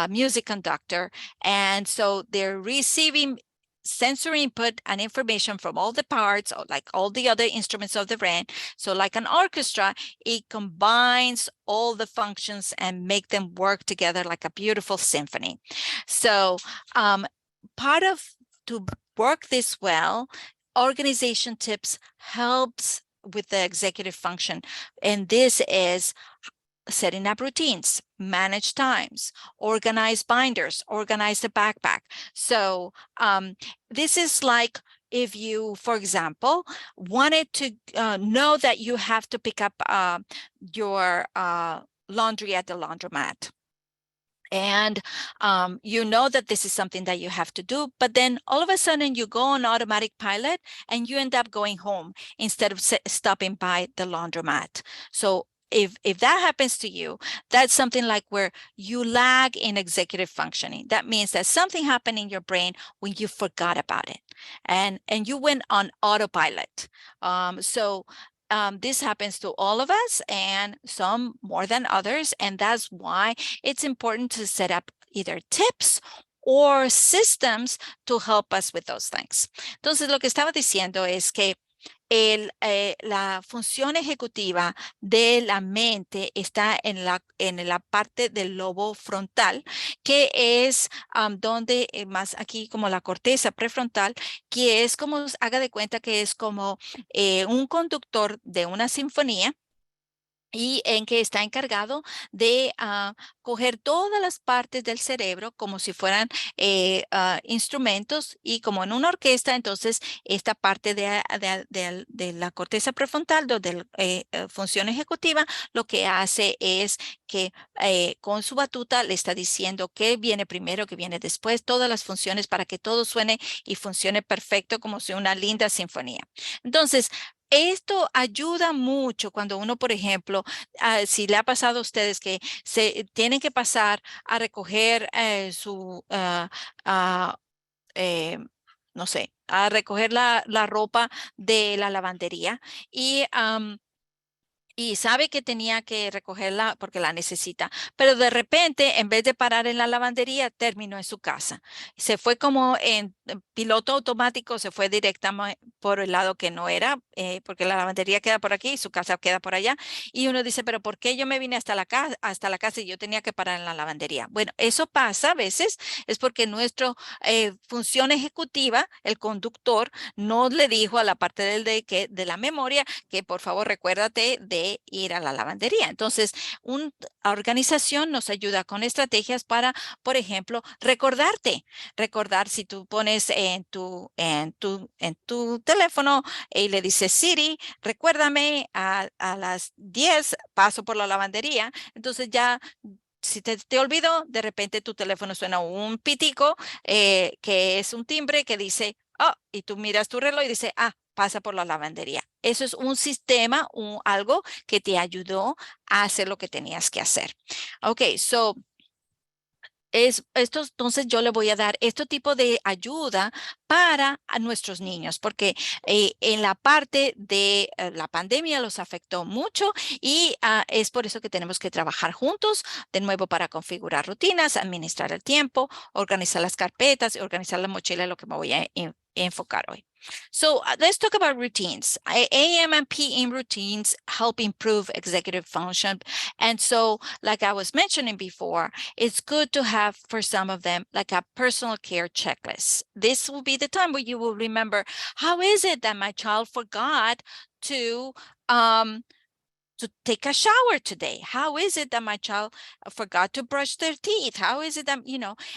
Speaker 1: music conductor. And so they're receiving sensory input and information from all the parts, or like all the other instruments of the brain. So like an orchestra, it combines all the functions and make them work together like a beautiful symphony. So to work this well, organization tips helps with the executive function. And this is setting up routines, manage times, organize binders, organize the backpack. So this is like if you, for example, wanted to know that you have to pick up your laundry at the laundromat. And you know that this is something that you have to do, but then all of a sudden you go on automatic pilot and you end up going home instead of stopping by the laundromat. So if that happens to you, that's something like where you lag in executive functioning. That means that something happened in your brain when you forgot about it and you went on autopilot. This happens to all of us, and some more than others, and that's why it's important to set up either tips or systems to help us with those things. Entonces, lo que estaba diciendo es que la función ejecutiva de la mente está en la parte del lobo frontal, que es donde más aquí como la corteza prefrontal, que es como, haga de cuenta que es como un conductor de una sinfonía, y en que está encargado de coger todas las partes del cerebro como si fueran instrumentos, y como en una orquesta, entonces esta parte de la corteza prefrontal, de función ejecutiva, lo que hace es que con su batuta le está diciendo qué viene primero, qué viene después, todas las funciones para que todo suene y funcione perfecto como si una linda sinfonía. Entonces, esto ayuda mucho cuando uno, por ejemplo, si le ha pasado a ustedes que se tienen que pasar a recoger no sé, a recoger la ropa de la lavandería y sabe que tenía que recogerla porque la necesita, pero de repente, en vez de parar en la lavandería, terminó en su casa. Se fue como en piloto automático, se fue directamente por el lado que no era, porque la lavandería queda por aquí y su casa queda por allá. Y uno dice, pero ¿por qué yo me vine hasta la casa y yo tenía que parar en la lavandería? Bueno, eso pasa a veces, es porque nuestra función ejecutiva, el conductor, no le dijo a la parte de la memoria que por favor recuérdate de ir a la lavandería. Entonces, una organización nos ayuda con estrategias para, por ejemplo, recordar si tú pones en tu teléfono y le dices Siri, recuérdame a las 10 paso por la lavandería. Entonces ya, si te olvidó, de repente tu teléfono suena un pitico que es un timbre que dice, oh, y tú miras tu reloj y dice, pasa por la lavandería. Eso es un sistema, algo que te ayudó a hacer lo que tenías que hacer. Ok, so entonces yo le voy a dar este tipo de ayuda para a nuestros niños, porque en la parte de la pandemia los afectó mucho y es por eso que tenemos que trabajar juntos de nuevo para configurar rutinas, administrar el tiempo, organizar las carpetas, organizar la mochila, lo que me voy a enfocar hoy. So let's talk about routines. AM and PM routines help improve executive function. And so, like I was mentioning before, it's good to have for some of them like a personal care checklist. This will be the time where you will remember, how is it that my child forgot to take a shower today? How is it that my child forgot to brush their teeth? How is it that,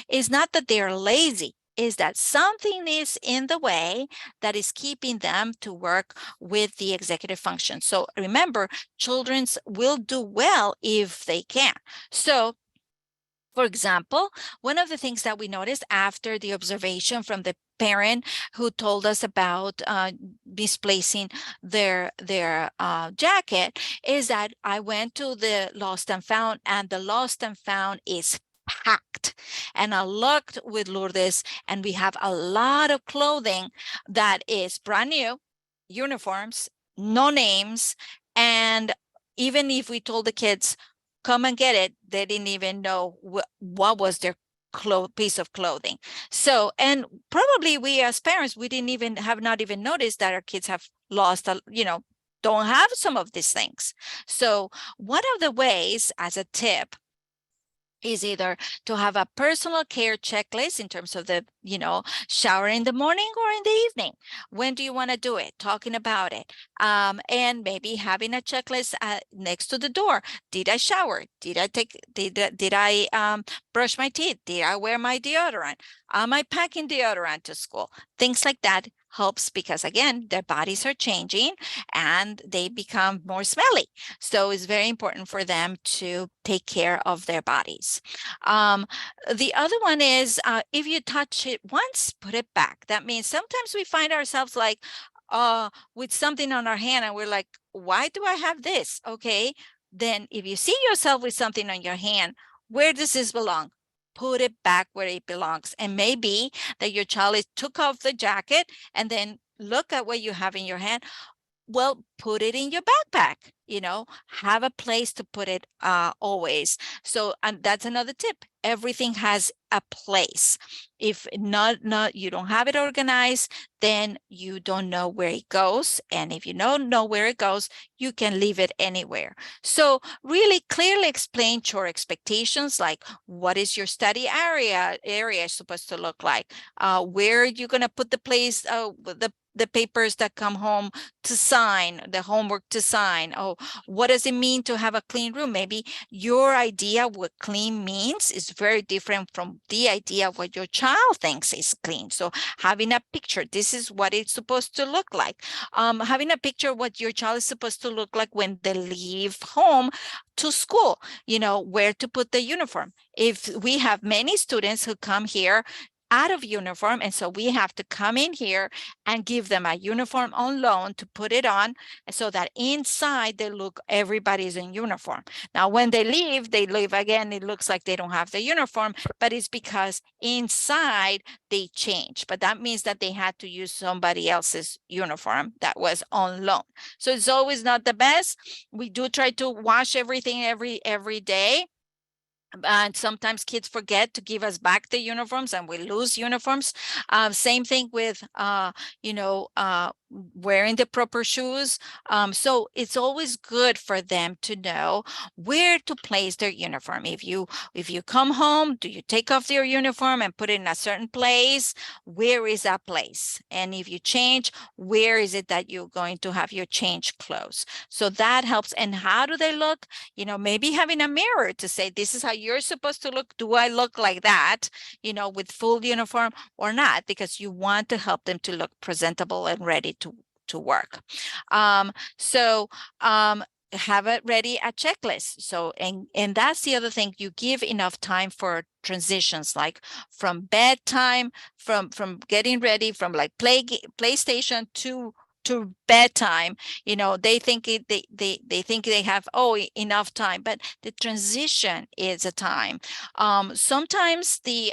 Speaker 1: it's not that they're lazy, is that something is in the way that is keeping them to work with the executive function. So remember, children will do well if they can. So for example, one of the things that we noticed after the observation from the parent who told us about misplacing their jacket is that I went to the lost and found, and the lost and found is packed. And I looked with Lourdes, and we have a lot of clothing that is brand new, uniforms, no names, and even if we told the kids, come and get it, they didn't even know what was their piece of clothing. So, and probably we as parents, we have not even noticed that our kids have lost, don't have some of these things. So one of the ways, as a tip, is either to have a personal care checklist in terms of the, shower in the morning or in the evening. When do you want to do it? Talking about it. And maybe having a checklist next to the door. Did I shower? Did I brush my teeth? Did I wear my deodorant? Am I packing deodorant to school? Things like that helps because, again, their bodies are changing and they become more smelly. So it's very important for them to take care of their bodies. The other one is if you touch it once, put it back. That means sometimes we find ourselves like with something on our hand and we're like, why do I have this? Okay, then if you see yourself with something on your hand, where does this belong? Put it back where it belongs. And maybe that your child took off the jacket and then look at what you have in your hand. Well, put it in your backpack, have a place to put it always. So, and that's another tip. Everything has a place. If not, you don't have it organized, then you don't know where it goes. And if you don't know where it goes, you can leave it anywhere. So really clearly explain your expectations, like what is your study area supposed to look like? Where are you going to put the place, the papers that come home to sign, the homework to sign? Oh, what does it mean to have a clean room? Maybe your idea what clean means is very different from the idea of what your child thinks is clean. So having a picture, this is what it's supposed to look like. Having a picture of what your child is supposed to look like when they leave home to school, where to put the uniform. If we have many students who come here out of uniform, and so we have to come in here and give them a uniform on loan to put it on so that inside everybody's in uniform. Now, when they leave again, it looks like they don't have the uniform, but it's because inside they change. But that means that they had to use somebody else's uniform that was on loan. So it's always not the best. We do try to wash everything every day. And sometimes kids forget to give us back the uniforms and we lose uniforms. Same thing with, wearing the proper shoes. So it's always good for them to know where to place their uniform. If you come home, do you take off your uniform and put it in a certain place? Where is that place? And if you change, where is it that you're going to have your change clothes? So that helps. And how do they look? Maybe having a mirror to say, this is how you're supposed to look. Do I look like that, with full uniform or not? Because you want to help them to look presentable and ready to work. So have it ready, a checklist. So, and that's the other thing, you give enough time for transitions, like from bedtime, from getting ready, from like PlayStation to bedtime. They think they think they have enough time, but the transition is a time. Sometimes the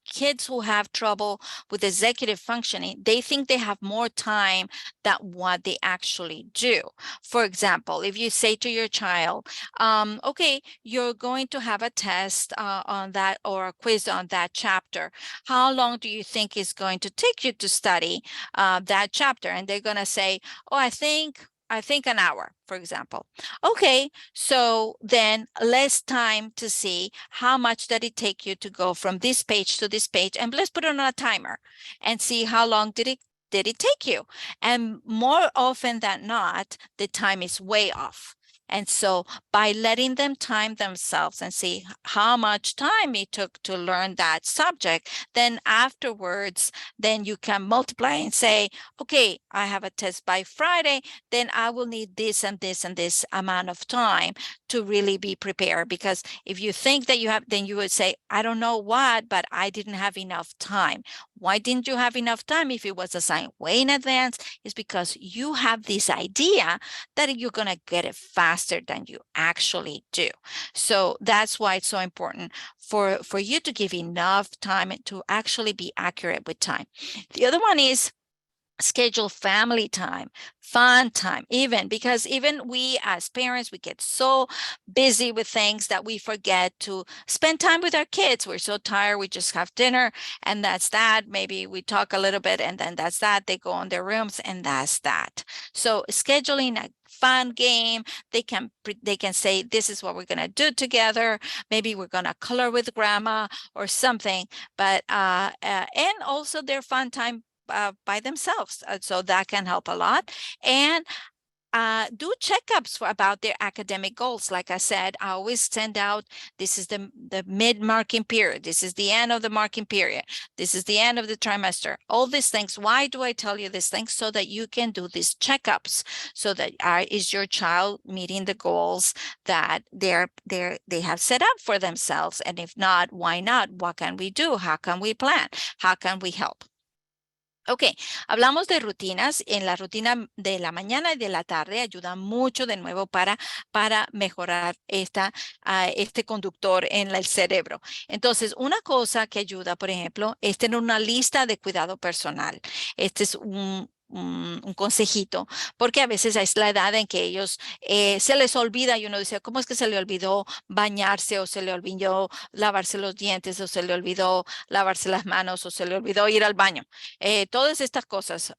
Speaker 1: kids who have trouble with executive functioning, they think they have more time than what they actually do. For example, if you say to your child, okay, you're going to have a test on that or a quiz on that chapter. How long do you think it's going to take you to study that chapter? And they're going to say, oh, I think an hour, for example. Okay, so then less time to see how much did it take you to go from this page to this page, and let's put it on a timer and see how long did it take you. And more often than not, the time is way off. And so by letting them time themselves and see how much time it took to learn that subject, then afterwards, then you can multiply and say, okay, I have a test by Friday, then I will need this and this and this amount of time to really be prepared. Because if you think that you have, then you would say, I don't know what, but I didn't have enough time. Why didn't you have enough time if it was assigned way in advance? It's because you have this idea that you're going to get it faster than you actually do. So that's why it's so important for you to give enough time to actually be accurate with time. The other one is Schedule family time, fun time, because even we as parents, we get so busy with things that we forget to spend time with our kids. We're so tired, we just have dinner and that's that. Maybe we talk a little bit and then that's that. They go in their rooms and that's that. So scheduling a fun game, they can say, this is what we're going to do together. Maybe we're going to color with grandma or something, but and also their fun time by themselves. So that can help a lot. And do checkups about their academic goals. Like I said, I always send out, this is the mid-marking period. This is the end of the marking period. This is the end of the trimester. All these things. Why do I tell you these things? So that you can do these checkups. So that is your child meeting the goals that they have set up for themselves? And if not, why not? What can we do? How can we plan? How can we help? Ok, hablamos de rutinas. En la rutina de la mañana y de la tarde ayuda mucho de nuevo para mejorar este conductor en el cerebro. Entonces, una cosa que ayuda, por ejemplo, es tener una lista de cuidado personal. Este es un consejito, porque a veces es la edad en que ellos se les olvida y uno dice, ¿cómo es que se le olvidó bañarse o se le olvidó lavarse los dientes o se le olvidó lavarse las manos o se le olvidó ir al baño? Todas estas cosas,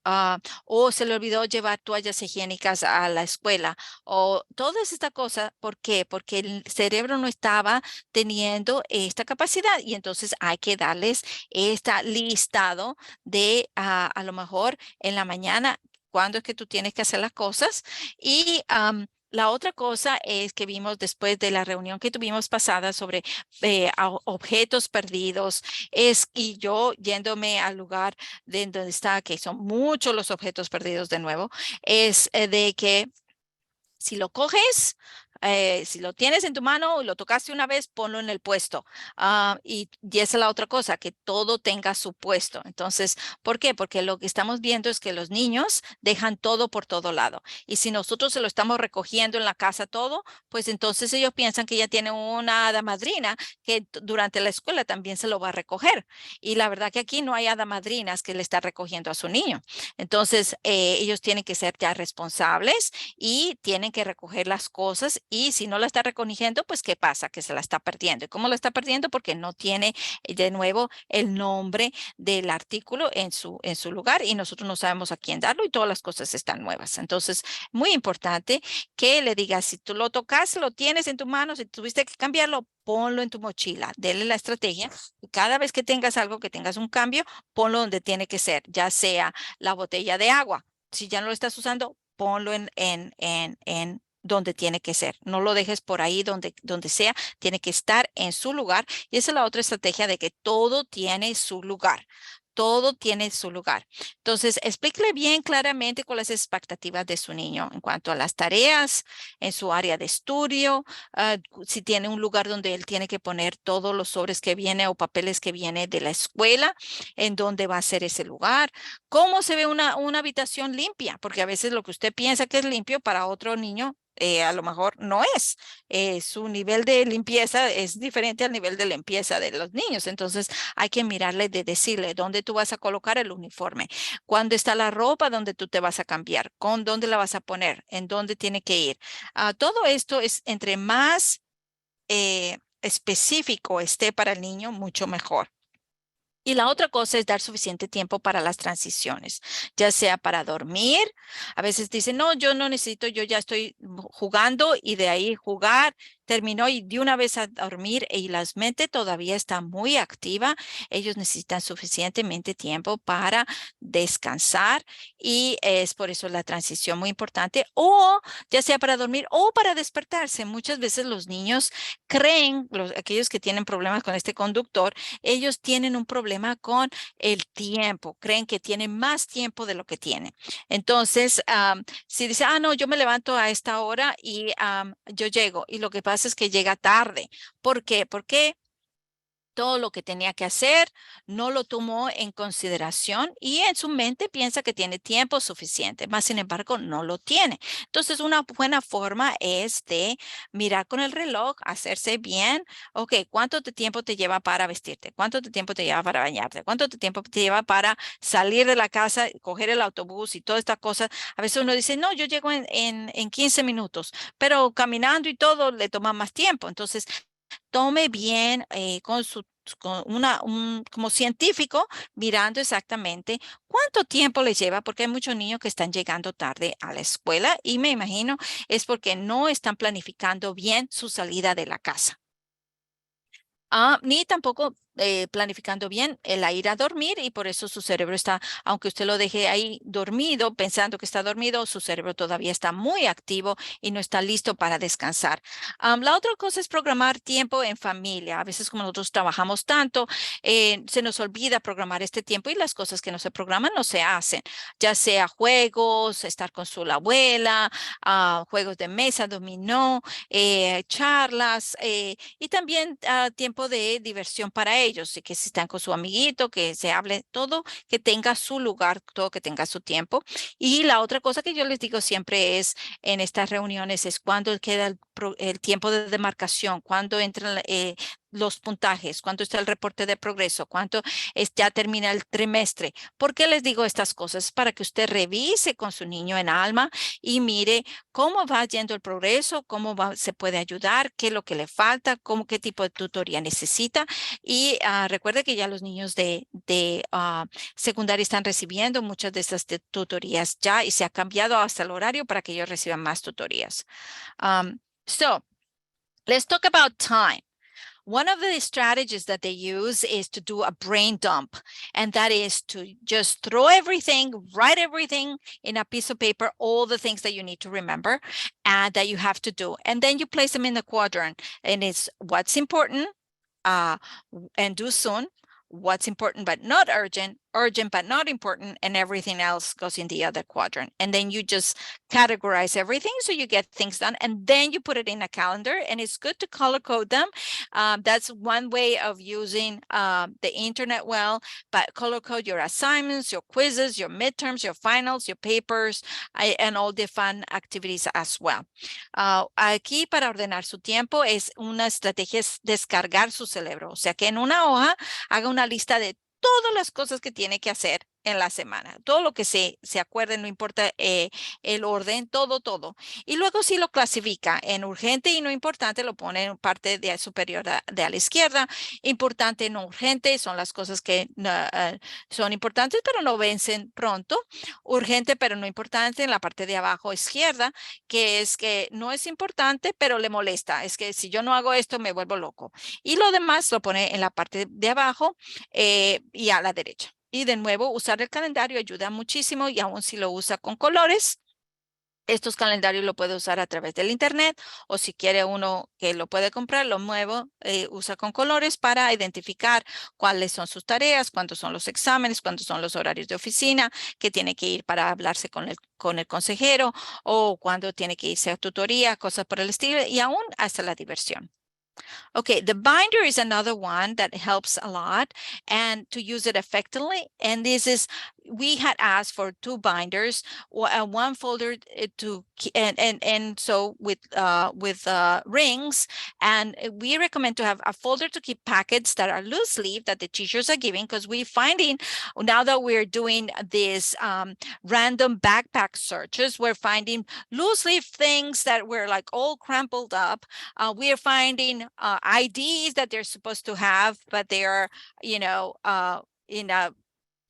Speaker 1: o se le olvidó llevar toallas higiénicas a la escuela, o todas estas cosas. ¿Por qué? Porque el cerebro no estaba teniendo esta capacidad y entonces hay que darles este listado de a lo mejor en la mañana, cuándo es que tú tienes que hacer las cosas. Y la otra cosa es que vimos después de la reunión que tuvimos pasada sobre objetos perdidos, y yo yéndome al lugar de donde está, que son muchos los objetos perdidos de nuevo, es de que si lo coges, si lo tienes en tu mano y lo tocaste una vez, ponlo en el puesto. Y esa es la otra cosa, que todo tenga su puesto. Entonces, ¿por qué? Porque lo que estamos viendo es que los niños dejan todo por todo lado. Y si nosotros se lo estamos recogiendo en la casa todo, pues entonces ellos piensan que ya tienen una hada madrina que durante la escuela también se lo va a recoger. Y la verdad que aquí no hay hada madrinas que le está recogiendo a su niño. Entonces, ellos tienen que ser ya responsables y tienen que recoger las cosas, y si no la está recogiendo, pues ¿qué pasa? Que se la está perdiendo. ¿Y cómo la está perdiendo? Porque no tiene de nuevo el nombre del artículo en su lugar y nosotros no sabemos a quién darlo y todas las cosas están nuevas. Entonces, muy importante que le digas, si tú lo tocas, lo tienes en tu mano, si tuviste que cambiarlo, ponlo en tu mochila, dele la estrategia y cada vez que tengas algo, que tengas un cambio, ponlo donde tiene que ser, ya sea la botella de agua. Si ya no lo estás usando, ponlo en donde tiene que ser. No lo dejes por ahí donde sea, tiene que estar en su lugar. Y esa es la otra estrategia de que todo tiene su lugar. Todo tiene su lugar. Entonces, explíquele bien claramente cuáles son las expectativas de su niño en cuanto a las tareas, en su área de estudio, si tiene un lugar donde él tiene que poner todos los sobres que viene o papeles que viene de la escuela, en dónde va a ser ese lugar. ¿Cómo se ve una habitación limpia? Porque a veces lo que usted piensa que es limpio para otro niño, a lo mejor no es. Su nivel de limpieza es diferente al nivel de limpieza de los niños. Entonces hay que mirarle, de decirle dónde tú vas a colocar el uniforme, cuándo está la ropa, dónde tú te vas a cambiar, con dónde la vas a poner, en dónde tiene que ir. Todo esto es entre más específico esté para el niño, mucho mejor. Y la otra cosa es dar suficiente tiempo para las transiciones, ya sea para dormir. A veces dicen, no, yo no necesito, yo ya estoy jugando y de ahí jugar, terminó y de una vez a dormir y la mente todavía está muy activa. Ellos necesitan suficientemente tiempo para descansar y es por eso la transición muy importante, o ya sea para dormir o para despertarse. Muchas veces los niños creen, aquellos que tienen problemas con este conductor, ellos tienen un problema con el tiempo, creen que tienen más tiempo de lo que tienen. Entonces, si dice, no, yo me levanto a esta hora y yo llego, y lo que pasa es que llega tarde. ¿Por qué? Porque todo lo que tenía que hacer, no lo tomó en consideración y en su mente piensa que tiene tiempo suficiente, más sin embargo no lo tiene. Entonces, una buena forma es de mirar con el reloj, hacerse bien, ok, ¿cuánto de tiempo te lleva para vestirte? ¿Cuánto de tiempo te lleva para bañarte? ¿Cuánto de tiempo te lleva para salir de la casa, coger el autobús y toda esta cosa? A veces uno dice, no, yo llego en 15 minutos, pero caminando y todo le toma más tiempo. Entonces, tome bien con como científico, mirando exactamente cuánto tiempo les lleva, porque hay muchos niños que están llegando tarde a la escuela y me imagino es porque no están planificando bien su salida de la casa. Ni tampoco planificando bien el ir a dormir y por eso su cerebro está, aunque usted lo deje ahí dormido, pensando que está dormido, su cerebro todavía está muy activo y no está listo para descansar. La otra cosa es programar tiempo en familia. A veces como nosotros trabajamos tanto, se nos olvida programar este tiempo y las cosas que no se programan no se hacen, ya sea juegos, estar con su abuela, juegos de mesa, dominó, charlas. Y también tiempo de diversión para ellos, y que si están con su amiguito, que se hable todo, que tenga su lugar, todo que tenga su tiempo. Y la otra cosa que yo les digo siempre es en estas reuniones es cuando queda el tiempo de demarcación, cuando entran los puntajes, cuánto está el reporte de progreso, cuánto ya termina el trimestre. ¿Por qué les digo estas cosas? Para que usted revise con su niño en alma y mire cómo va yendo el progreso, se puede ayudar, qué es lo que le falta, qué tipo de tutoría necesita. Y recuerde que ya los niños de secundaria están recibiendo muchas de estas tutorías ya y se ha cambiado hasta el horario para que ellos reciban más tutorías. So let's talk about time. One of the strategies that they use is to do a brain dump, and that is to just throw everything, write everything in a piece of paper, all the things that you need to remember and that you have to do. And then you place them in the quadrant, and it's what's important and do soon, what's important but not urgent, urgent but not important, and everything else goes in the other quadrant. And then you just categorize everything so you get things done, and then you put it in a calendar, and it's good to color code them. That's one way of using the internet well, but color code your assignments, your quizzes, your midterms, your finals, your papers, and all the fun activities as well. Aquí para ordenar su tiempo es una estrategia es descargar su cerebro, o sea que en una hoja haga una lista de todas las cosas que tiene que hacer en la semana, todo lo que se acuerde, no importa el orden, todo. Y luego si lo clasifica en urgente y no importante, lo pone en parte de superior de a la izquierda. Importante, no urgente, son las cosas que son importantes, pero no vencen pronto. Urgente, pero no importante, en la parte de abajo izquierda, que es que no es importante, pero le molesta. Es que si yo no hago esto, me vuelvo loco. Y lo demás lo pone en la parte de abajo y a la derecha. Y de nuevo, usar el calendario ayuda muchísimo y aún si lo usa con colores, estos calendarios lo puede usar a través del internet o si quiere uno que lo puede comprar, lo nuevo, usa con colores para identificar cuáles son sus tareas, cuántos son los exámenes, cuántos son los horarios de oficina, que tiene que ir para hablarse con el consejero o cuándo tiene que irse a tutoría, cosas por el estilo y aún hasta la diversión. Okay, the binder is another one that helps a lot and to use it effectively. And this is, we had asked for 2 binders, one folder to, and so with rings, and we recommend to have a folder to keep packets that are loose leaf that the teachers are giving, because we're finding now that we're doing this random backpack searches, we're finding loose leaf things that were like all crumpled up. We are finding IDs that they're supposed to have, but they are, in a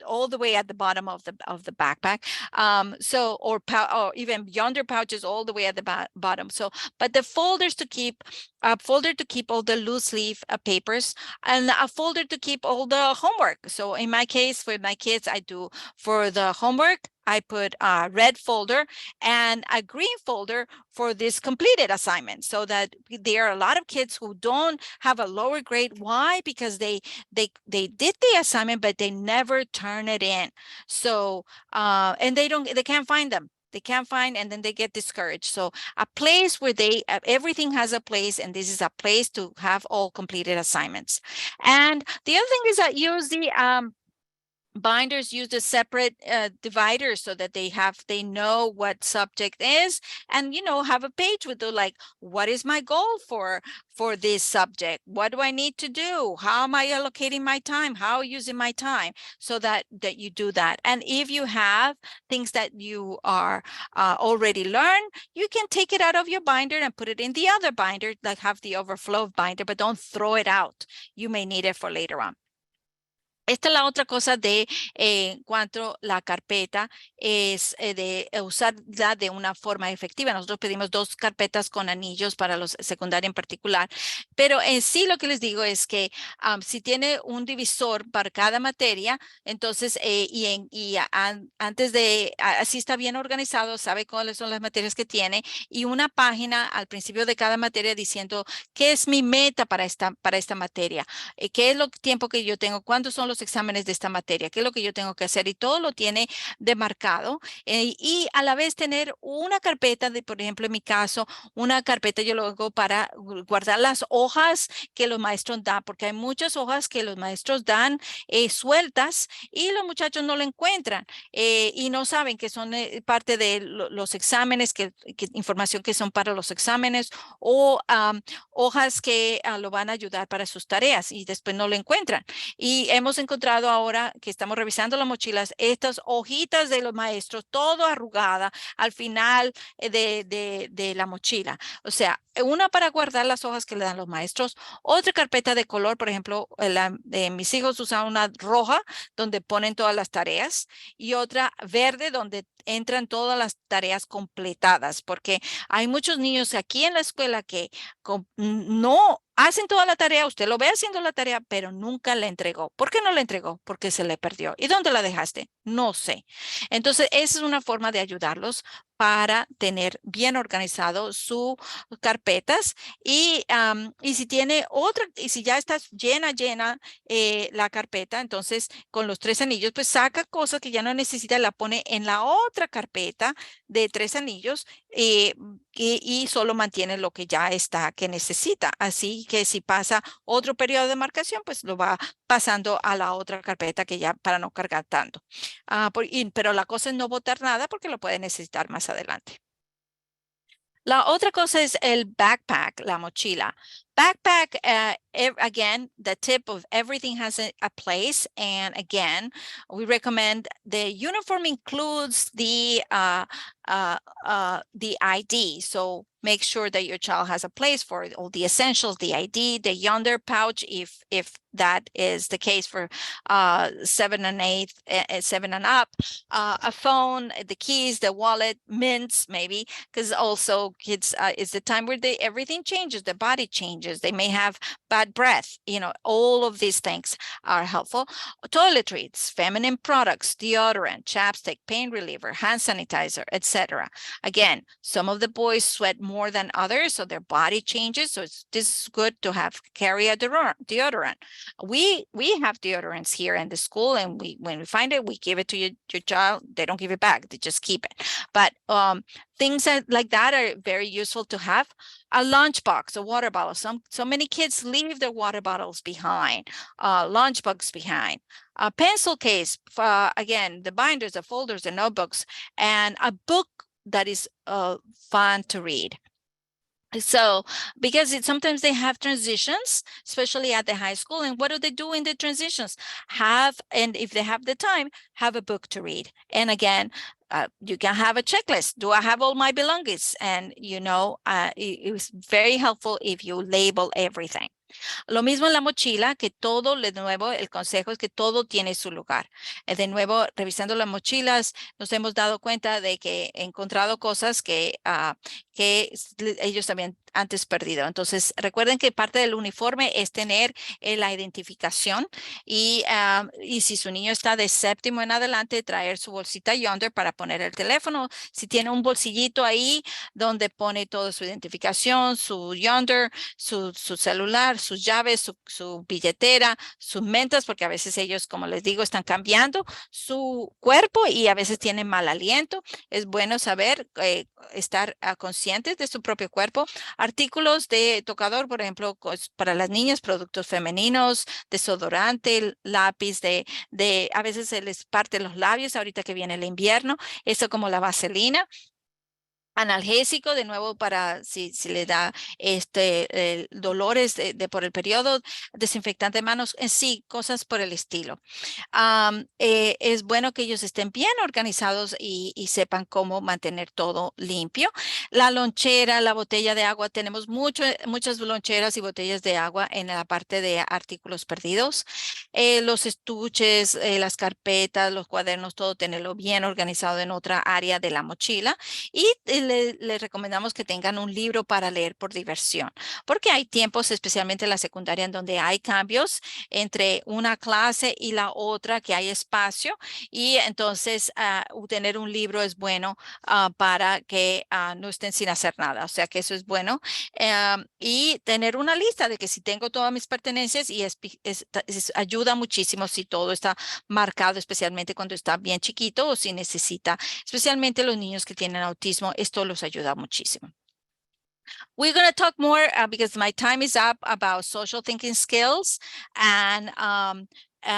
Speaker 1: all the way at the bottom of the backpack. Or even yonder pouches all the way at the bottom. So, but the folders to keep, a folder to keep all the loose leaf papers, and a folder to keep all the homework. So in my case, for my kids, I do for the homework, I put a red folder and a green folder for this completed assignment, so that there are a lot of kids who don't have a lower grade. Why? Because they did the assignment, but they never turn it in. So, and they can't find them. They can't find, and then they get discouraged. So a place where they, everything has a place, and this is a place to have all completed assignments. And the other thing is that use the binders, use the separate dividers so that they know what subject is, and have a page with the like, what is my goal for this subject? What do I need to do? How am I allocating my time? How using my time? So that you do that. And if you have things that you are already learned, you can take it out of your binder and put it in the other binder, like have the overflow binder, but don't throw it out. You may need it for later on. Esta es la otra cosa de cuanto la carpeta es de usarla de una forma efectiva. Nosotros pedimos 2 carpetas con anillos para los secundarios en particular, pero en sí lo que les digo es que si tiene un divisor para cada materia, entonces antes de, así está bien organizado, sabe cuáles son las materias que tiene, y una página al principio de cada materia diciendo qué es mi meta para esta materia. ¿Qué es lo tiempo que yo tengo? ¿Cuántos son los exámenes de esta materia? ¿Qué es lo que yo tengo que hacer? Y todo lo tiene demarcado. Y a la vez tener una carpeta de, por ejemplo, en mi caso, una carpeta yo lo hago para guardar las hojas que los maestros dan, porque hay muchas hojas que los maestros dan sueltas y los muchachos no lo encuentran y no saben que son parte de los exámenes, información que son para los exámenes, o hojas que lo van a ayudar para sus tareas y después no lo encuentran. Y hemos encontrado ahora que estamos revisando las mochilas, estas hojitas de los maestros, todo arrugada al final de la mochila. O sea, una para guardar las hojas que le dan los maestros, otra carpeta de color, por ejemplo, mis hijos usan una roja donde ponen todas las tareas y otra verde donde entran todas las tareas completadas, porque hay muchos niños aquí en la escuela que no hacen toda la tarea, usted lo ve haciendo la tarea, pero nunca la entregó. ¿Por qué no la entregó? Porque se le perdió. ¿Y dónde la dejaste? No sé. Entonces, esa es una forma de ayudarlos para tener bien organizado sus carpetas y si tiene otra, y si ya está llena la carpeta, entonces con los 3 anillos, pues saca cosas que ya no necesita, la pone en la otra carpeta de 3 anillos y solo mantiene lo que ya está que necesita. Así que si pasa otro periodo de marcación, pues lo va pasando a la otra carpeta que ya para no cargar tanto. Pero la cosa es no botar nada porque lo puede necesitar más adelante. La otra cosa es el backpack, la mochila. Backpack, again, the tip of everything has a place. And again, we recommend the uniform includes the ID. So make sure that your child has a place for all the essentials, the ID, the yonder pouch, if that is the case for 7 and 8, 7 and up, a phone, the keys, the wallet, mints, maybe, because also kids, it's the time where everything changes, the body changes, they may have bad breath, all of these things are helpful. Toiletries, feminine products, deodorant, chapstick, pain reliever, hand sanitizer, etc. Again, some of the boys sweat more than others, so their body changes. So this is good to carry a deodorant. We have deodorants here in the school, and when we find it, we give it to your child. They don't give it back; they just keep it. But things like that are very useful to have. A lunchbox, a water bottle. So many kids leave their water bottles behind, lunchbox behind. A pencil case, again, the binders, the folders, the notebooks, and a book that is fun to read. So, because sometimes they have transitions, especially at the high school. And what do they do in the transitions? And if they have the time, have a book to read. And again, you can have a checklist. Do I have all my belongings? And, it was very helpful if you label everything. Lo mismo en la mochila, que todo, de nuevo, el consejo es que todo tiene su lugar. De nuevo, revisando las mochilas, nos hemos dado cuenta de que he encontrado cosas que que ellos también antes perdido. Entonces, recuerden que parte del uniforme es tener la identificación y si su niño está de séptimo en adelante, traer su bolsita yonder para poner el teléfono. Si tiene un bolsillito ahí donde pone toda su identificación, su yonder, su celular, sus llaves, su billetera, sus mentas, porque a veces ellos, como les digo, están cambiando su cuerpo y a veces tienen mal aliento. Es bueno saber estar conscientes de su propio cuerpo. Artículos de tocador, por ejemplo, para las niñas, productos femeninos, desodorante, lápiz a veces se les parte los labios ahorita que viene el invierno, eso como la vaselina. Analgésico, de nuevo, para si le da dolores por el periodo, desinfectante de manos, sí, cosas por el estilo. Es bueno que ellos estén bien organizados y sepan cómo mantener todo limpio. La lonchera, la botella de agua, tenemos muchas loncheras y botellas de agua en la parte de artículos perdidos. Los estuches, las carpetas, los cuadernos, todo tenerlo bien organizado en otra área de la mochila. Y le recomendamos que tengan un libro para leer por diversión, porque hay tiempos, especialmente en la secundaria, en donde hay cambios entre una clase y la otra, que hay espacio, y entonces tener un libro es bueno para que no estén sin hacer nada, o sea que eso es bueno. Y tener una lista de que si tengo todas mis pertenencias y ayuda muchísimo si todo está marcado, especialmente cuando está bien chiquito o si necesita, especialmente los niños que tienen autismo, esto los ayuda muchísimo. We're going to talk more because my time is up about social thinking skills and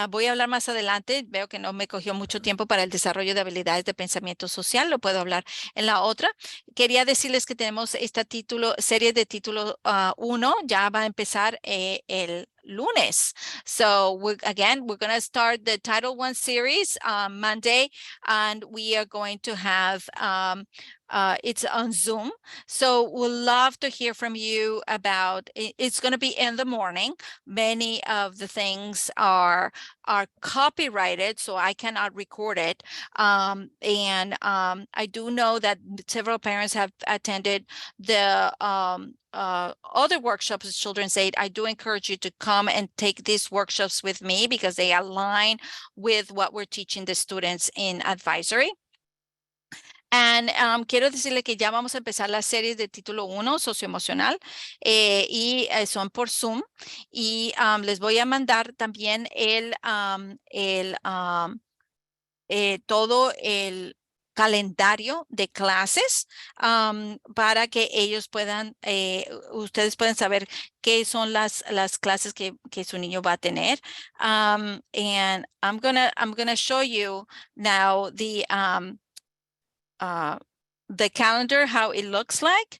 Speaker 1: voy a hablar más adelante. Veo que no me cogió mucho tiempo para el desarrollo de habilidades de pensamiento social. Lo puedo hablar en la otra. Quería decirles que tenemos esta serie de título 1. Ya va a empezar el lunes. So we're going to start the Title 1 series on Monday, and we are going to have it's on Zoom. So we'll love to hear from you about it's going to be in the morning. Many of the things are copyrighted, so I cannot record it. And I do know that several parents have attended the other workshops at Children's Aid. I do encourage you to come and take these workshops with me because they align with what we're teaching the students in advisory. And quiero decirle que ya vamos a empezar las series de título 1, socioemocional, y son por Zoom. Y les voy a mandar también todo el calendario de clases para que ellos puedan, ustedes puedan saber qué son las clases que su niño va a tener. And I'm gonna show you now the calendar, how it looks like,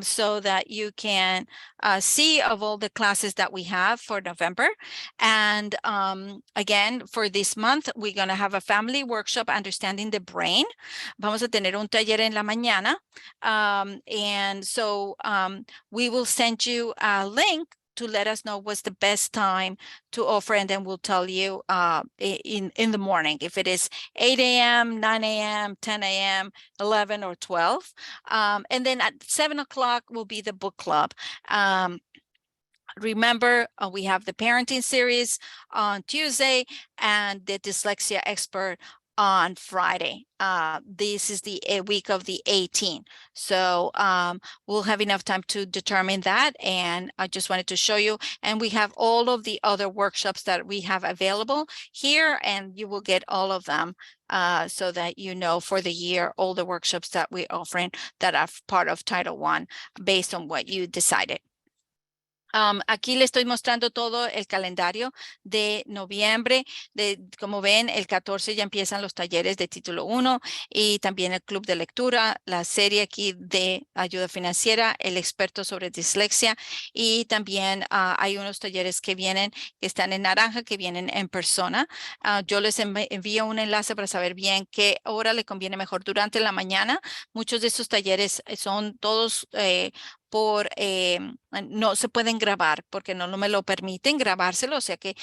Speaker 1: so that you can see of all the classes that we have for November. And again, for this month, we're going to have a family workshop, Understanding the Brain. Vamos a tener un taller en la mañana. And so we will send you a link to let us know what's the best time to offer, and then we'll tell you in the morning if it is 8 a.m., 9 a.m., 10 a.m., 11 or 12. And then at 7 o'clock will be the book club. Remember, we have the parenting series on Tuesday and the dyslexia expert on Friday. This is the week of the 18th. So we'll have enough time to determine that. And I just wanted to show you. And we have all of the other workshops that we have available here, and you will get all of them so that you know for the year, all the workshops that we're offering that are part of Title I based on what you decided. Aquí le estoy mostrando todo el calendario de noviembre. Como ven, el 14 ya empiezan los talleres de título 1 y también el club de lectura, la serie aquí de ayuda financiera, el experto sobre dislexia, y también hay unos talleres que están en naranja, que vienen en persona. Yo les envío un enlace para saber bien qué hora le conviene mejor durante la mañana. Muchos de estos talleres son todos no se pueden grabar porque no me lo permiten grabárselo, o sea que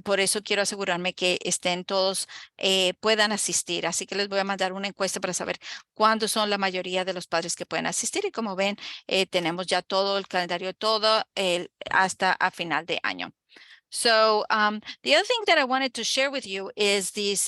Speaker 1: por eso quiero asegurarme que estén todos, puedan asistir. Así que les voy a mandar una encuesta para saber cuándo son la mayoría de los padres que pueden asistir y como ven, tenemos ya todo el calendario, todo hasta a final de año. So the other thing that I wanted to share with you is these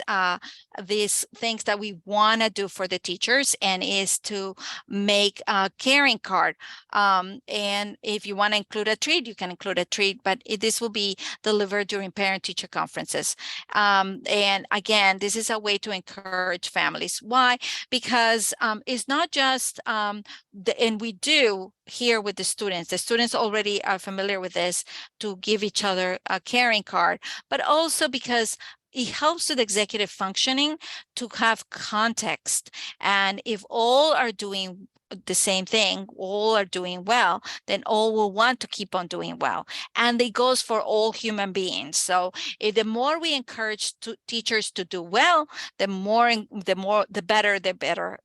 Speaker 1: things that we want to do for the teachers, and is to make a caring card. And if you want to include a treat, you can include a treat, but this will be delivered during parent-teacher conferences. And again, this is a way to encourage families. Why? Because it's not just, and we do here with the students. The students already are familiar with this, to give each other a caring card, but also because it helps with executive functioning to have context. And if all are doing the same thing, all are doing well, then all will want to keep on doing well. And it goes for all human beings. So the more we encourage teachers to do well, the better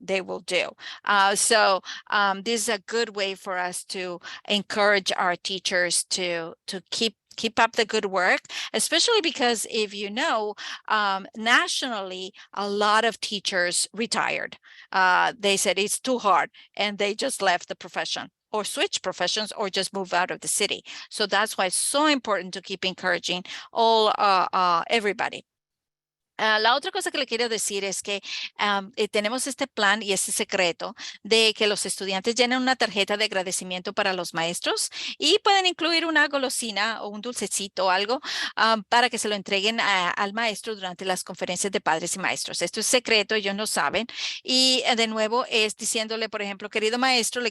Speaker 1: they will do. So this is a good way for us to encourage our teachers to keep up the good work, especially because if you know, nationally, a lot of teachers retired. They said it's too hard and they just left the profession or switch professions or just move out of the city. So that's why it's so important to keep encouraging everybody. La otra cosa que le quiero decir es que tenemos este plan y este secreto de que los estudiantes llenen una tarjeta de agradecimiento para los maestros y pueden incluir una golosina o un dulcecito o algo para que se lo entreguen al maestro durante las conferencias de padres y maestros. Esto es secreto, ellos no saben. Y de nuevo es diciéndole, por ejemplo, querido maestro,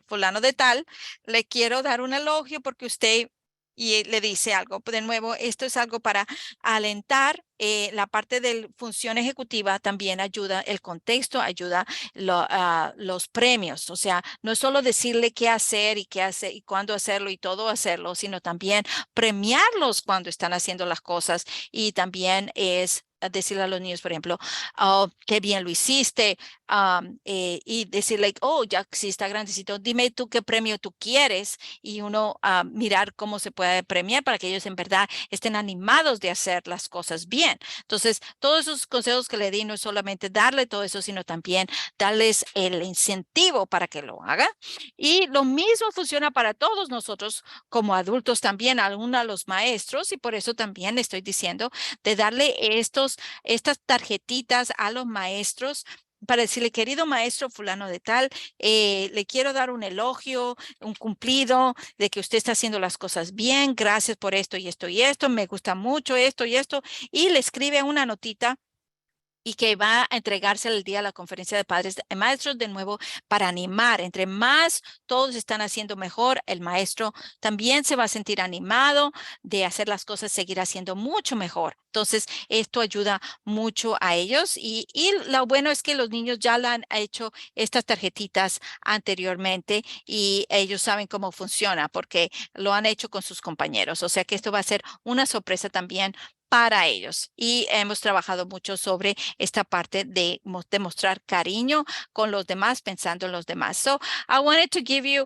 Speaker 1: fulano de tal, le quiero dar un elogio porque usted... Y le dice algo. De nuevo, esto es algo para alentar. La parte de función ejecutiva también ayuda, el contexto ayuda los premios. O sea, no es solo decirle qué hacer y cuándo hacerlo y todo hacerlo, sino también premiarlos cuando están haciendo las cosas. Y también es decirle a los niños, por ejemplo, oh, qué bien lo hiciste, y decirle, oh, ya sí está grandecito, dime tú qué premio tú quieres, y uno mirar cómo se puede premiar para que ellos en verdad estén animados de hacer las cosas bien. Entonces, todos esos consejos que le di no es solamente darle todo eso, sino también darles el incentivo para que lo haga. Y lo mismo funciona para todos nosotros como adultos también, aún a los maestros, y por eso también estoy diciendo de darle estas tarjetitas a los maestros para decirle, querido maestro fulano de tal, le quiero dar un elogio, un cumplido de que usted está haciendo las cosas bien, gracias por esto y esto y esto, me gusta mucho esto y esto, y le escribe una notita y que va a entregarse el día de la conferencia de padres y maestros de nuevo para animar. Entre más todos están haciendo mejor, el maestro también se va a sentir animado de hacer las cosas, seguir haciendo mucho mejor. Entonces, esto ayuda mucho a ellos y lo bueno es que los niños ya la han hecho estas tarjetitas anteriormente y ellos saben cómo funciona porque lo han hecho con sus compañeros. O sea que esto va a ser una sorpresa también para ellos. Y hemos trabajado mucho sobre esta parte de demostrar cariño con los demás, pensando en los demás. So I wanted to give you,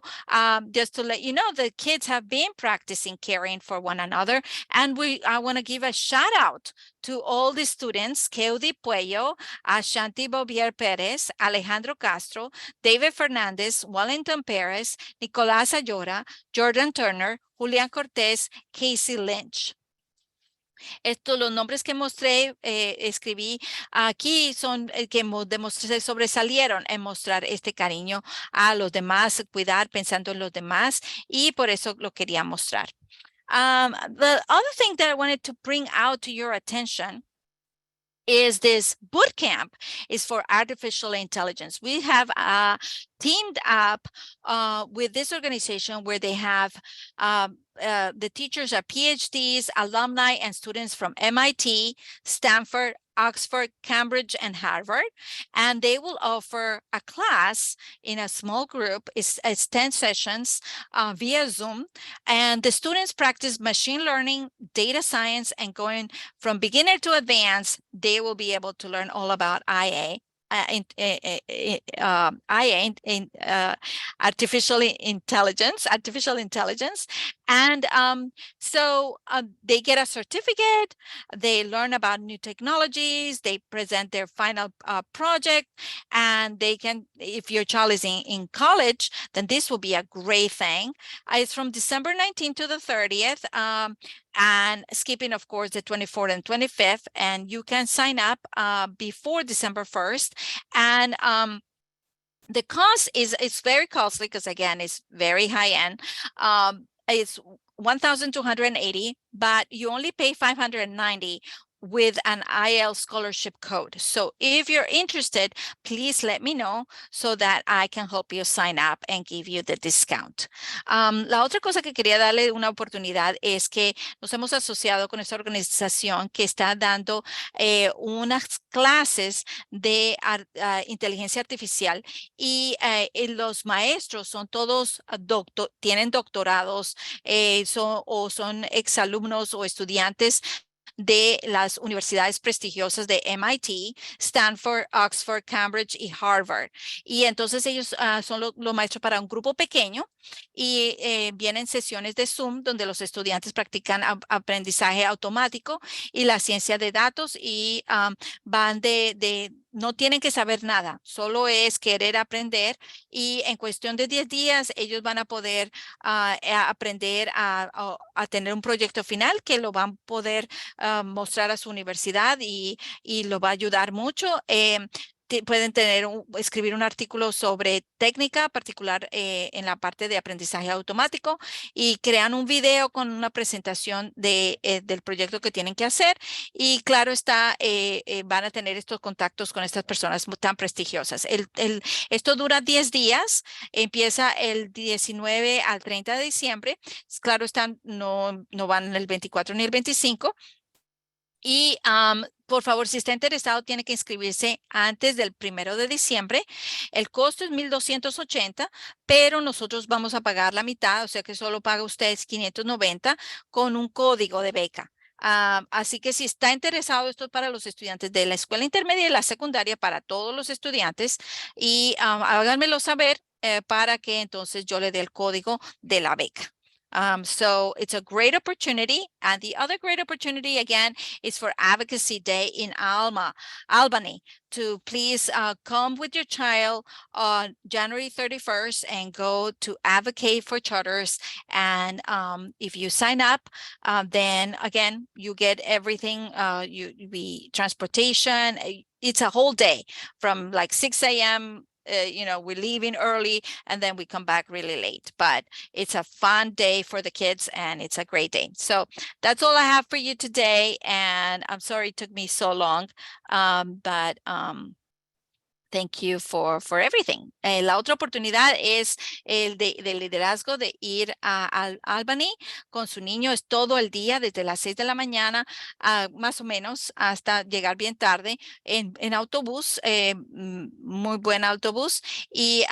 Speaker 1: just to let you know, the kids have been practicing caring for one another. And I want to give a shout out to all the students, Keudi Puello, Ashanti Bobier Perez, Alejandro Castro, David Fernandez, Wellington Perez, Nicolás Ayora, Jordan Turner, Julián Cortés, Casey Lynch. Los nombres que mostré, escribí aquí son que demostré, sobresalieron en mostrar este cariño a los demás, cuidar pensando en los demás y por eso lo quería mostrar. The other thing that I wanted to bring out to your attention is this boot camp is for artificial intelligence. We have teamed up with this organization where they have the teachers are PhDs, alumni, and students from MIT, Stanford, Oxford, Cambridge, and Harvard. And they will offer a class in a small group. It's 10 sessions via Zoom. And the students practice machine learning, data science, and going from beginner to advanced, they will be able to learn all about IA. artificial intelligence. And so they get a certificate, they learn about new technologies, they present their final project, and they can, if your child is in college, then this will be a great thing. It's from December 19th to the 30th. And skipping, of course, the 24th and 25th, and you can sign up before December 1st. And the cost is, it's very costly because, again, it's very high end. It's 1,280, but you only pay 590 with an IAL scholarship code. So if you're interested, please let me know so that I can help you sign up and give you the discount. La otra cosa que quería darle una oportunidad es que nos hemos asociado con esta organización que está dando unas clases de inteligencia artificial, y los maestros son todos tienen doctorados, o son exalumnos o estudiantes de las universidades prestigiosas de MIT, Stanford, Oxford, Cambridge y Harvard. Y entonces ellos son los maestros para un grupo pequeño, y vienen sesiones de Zoom donde los estudiantes practican aprendizaje automático y la ciencia de datos, y van no tienen que saber nada, solo es querer aprender, y en cuestión de 10 días ellos van a poder aprender a tener un proyecto final que lo van a poder mostrar a su universidad, y lo va a ayudar mucho. Pueden escribir un artículo sobre técnica particular en la parte de aprendizaje automático, y crean un video con una presentación del proyecto que tienen que hacer. Y claro está, van a tener estos contactos con estas personas tan prestigiosas. Esto dura 10 días, empieza el 19 al 30 de diciembre. Claro está, no van el 24 ni el 25. Y por favor, si está interesado, tiene que inscribirse antes del 1 de diciembre. El costo es 1,280, pero nosotros vamos a pagar la mitad, o sea que solo paga usted 590 con un código de beca. Así que si está interesado, esto es para los estudiantes de la escuela intermedia y la secundaria, para todos los estudiantes, y háganmelo saber para que entonces yo le dé el código de la beca. So it's a great opportunity. And the other great opportunity, again, is for Advocacy Day in Albany, to please come with your child on January 31st and go to Advocate for Charters. And if you sign up, then again, you get everything, be transportation. It's a whole day from like 6 a.m. We're leaving early and then we come back really late, but it's a fun day for the kids and it's a great day. So that's all I have for you today. And I'm sorry it took me so long, but thank you for everything. La otra oportunidad es el de liderazgo, de ir a Albany con su niño. Es todo el día, desde las 6 de la mañana, más o menos, hasta llegar bien tarde en autobús, muy buen autobús, y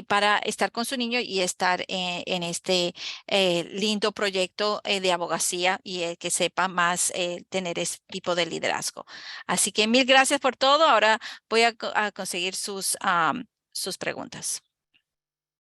Speaker 1: para estar con su niño y estar en este lindo proyecto de abogacía, y que sepa más tener ese tipo de liderazgo. Así que mil gracias por todo. Ahora voy a conseguir sus preguntas.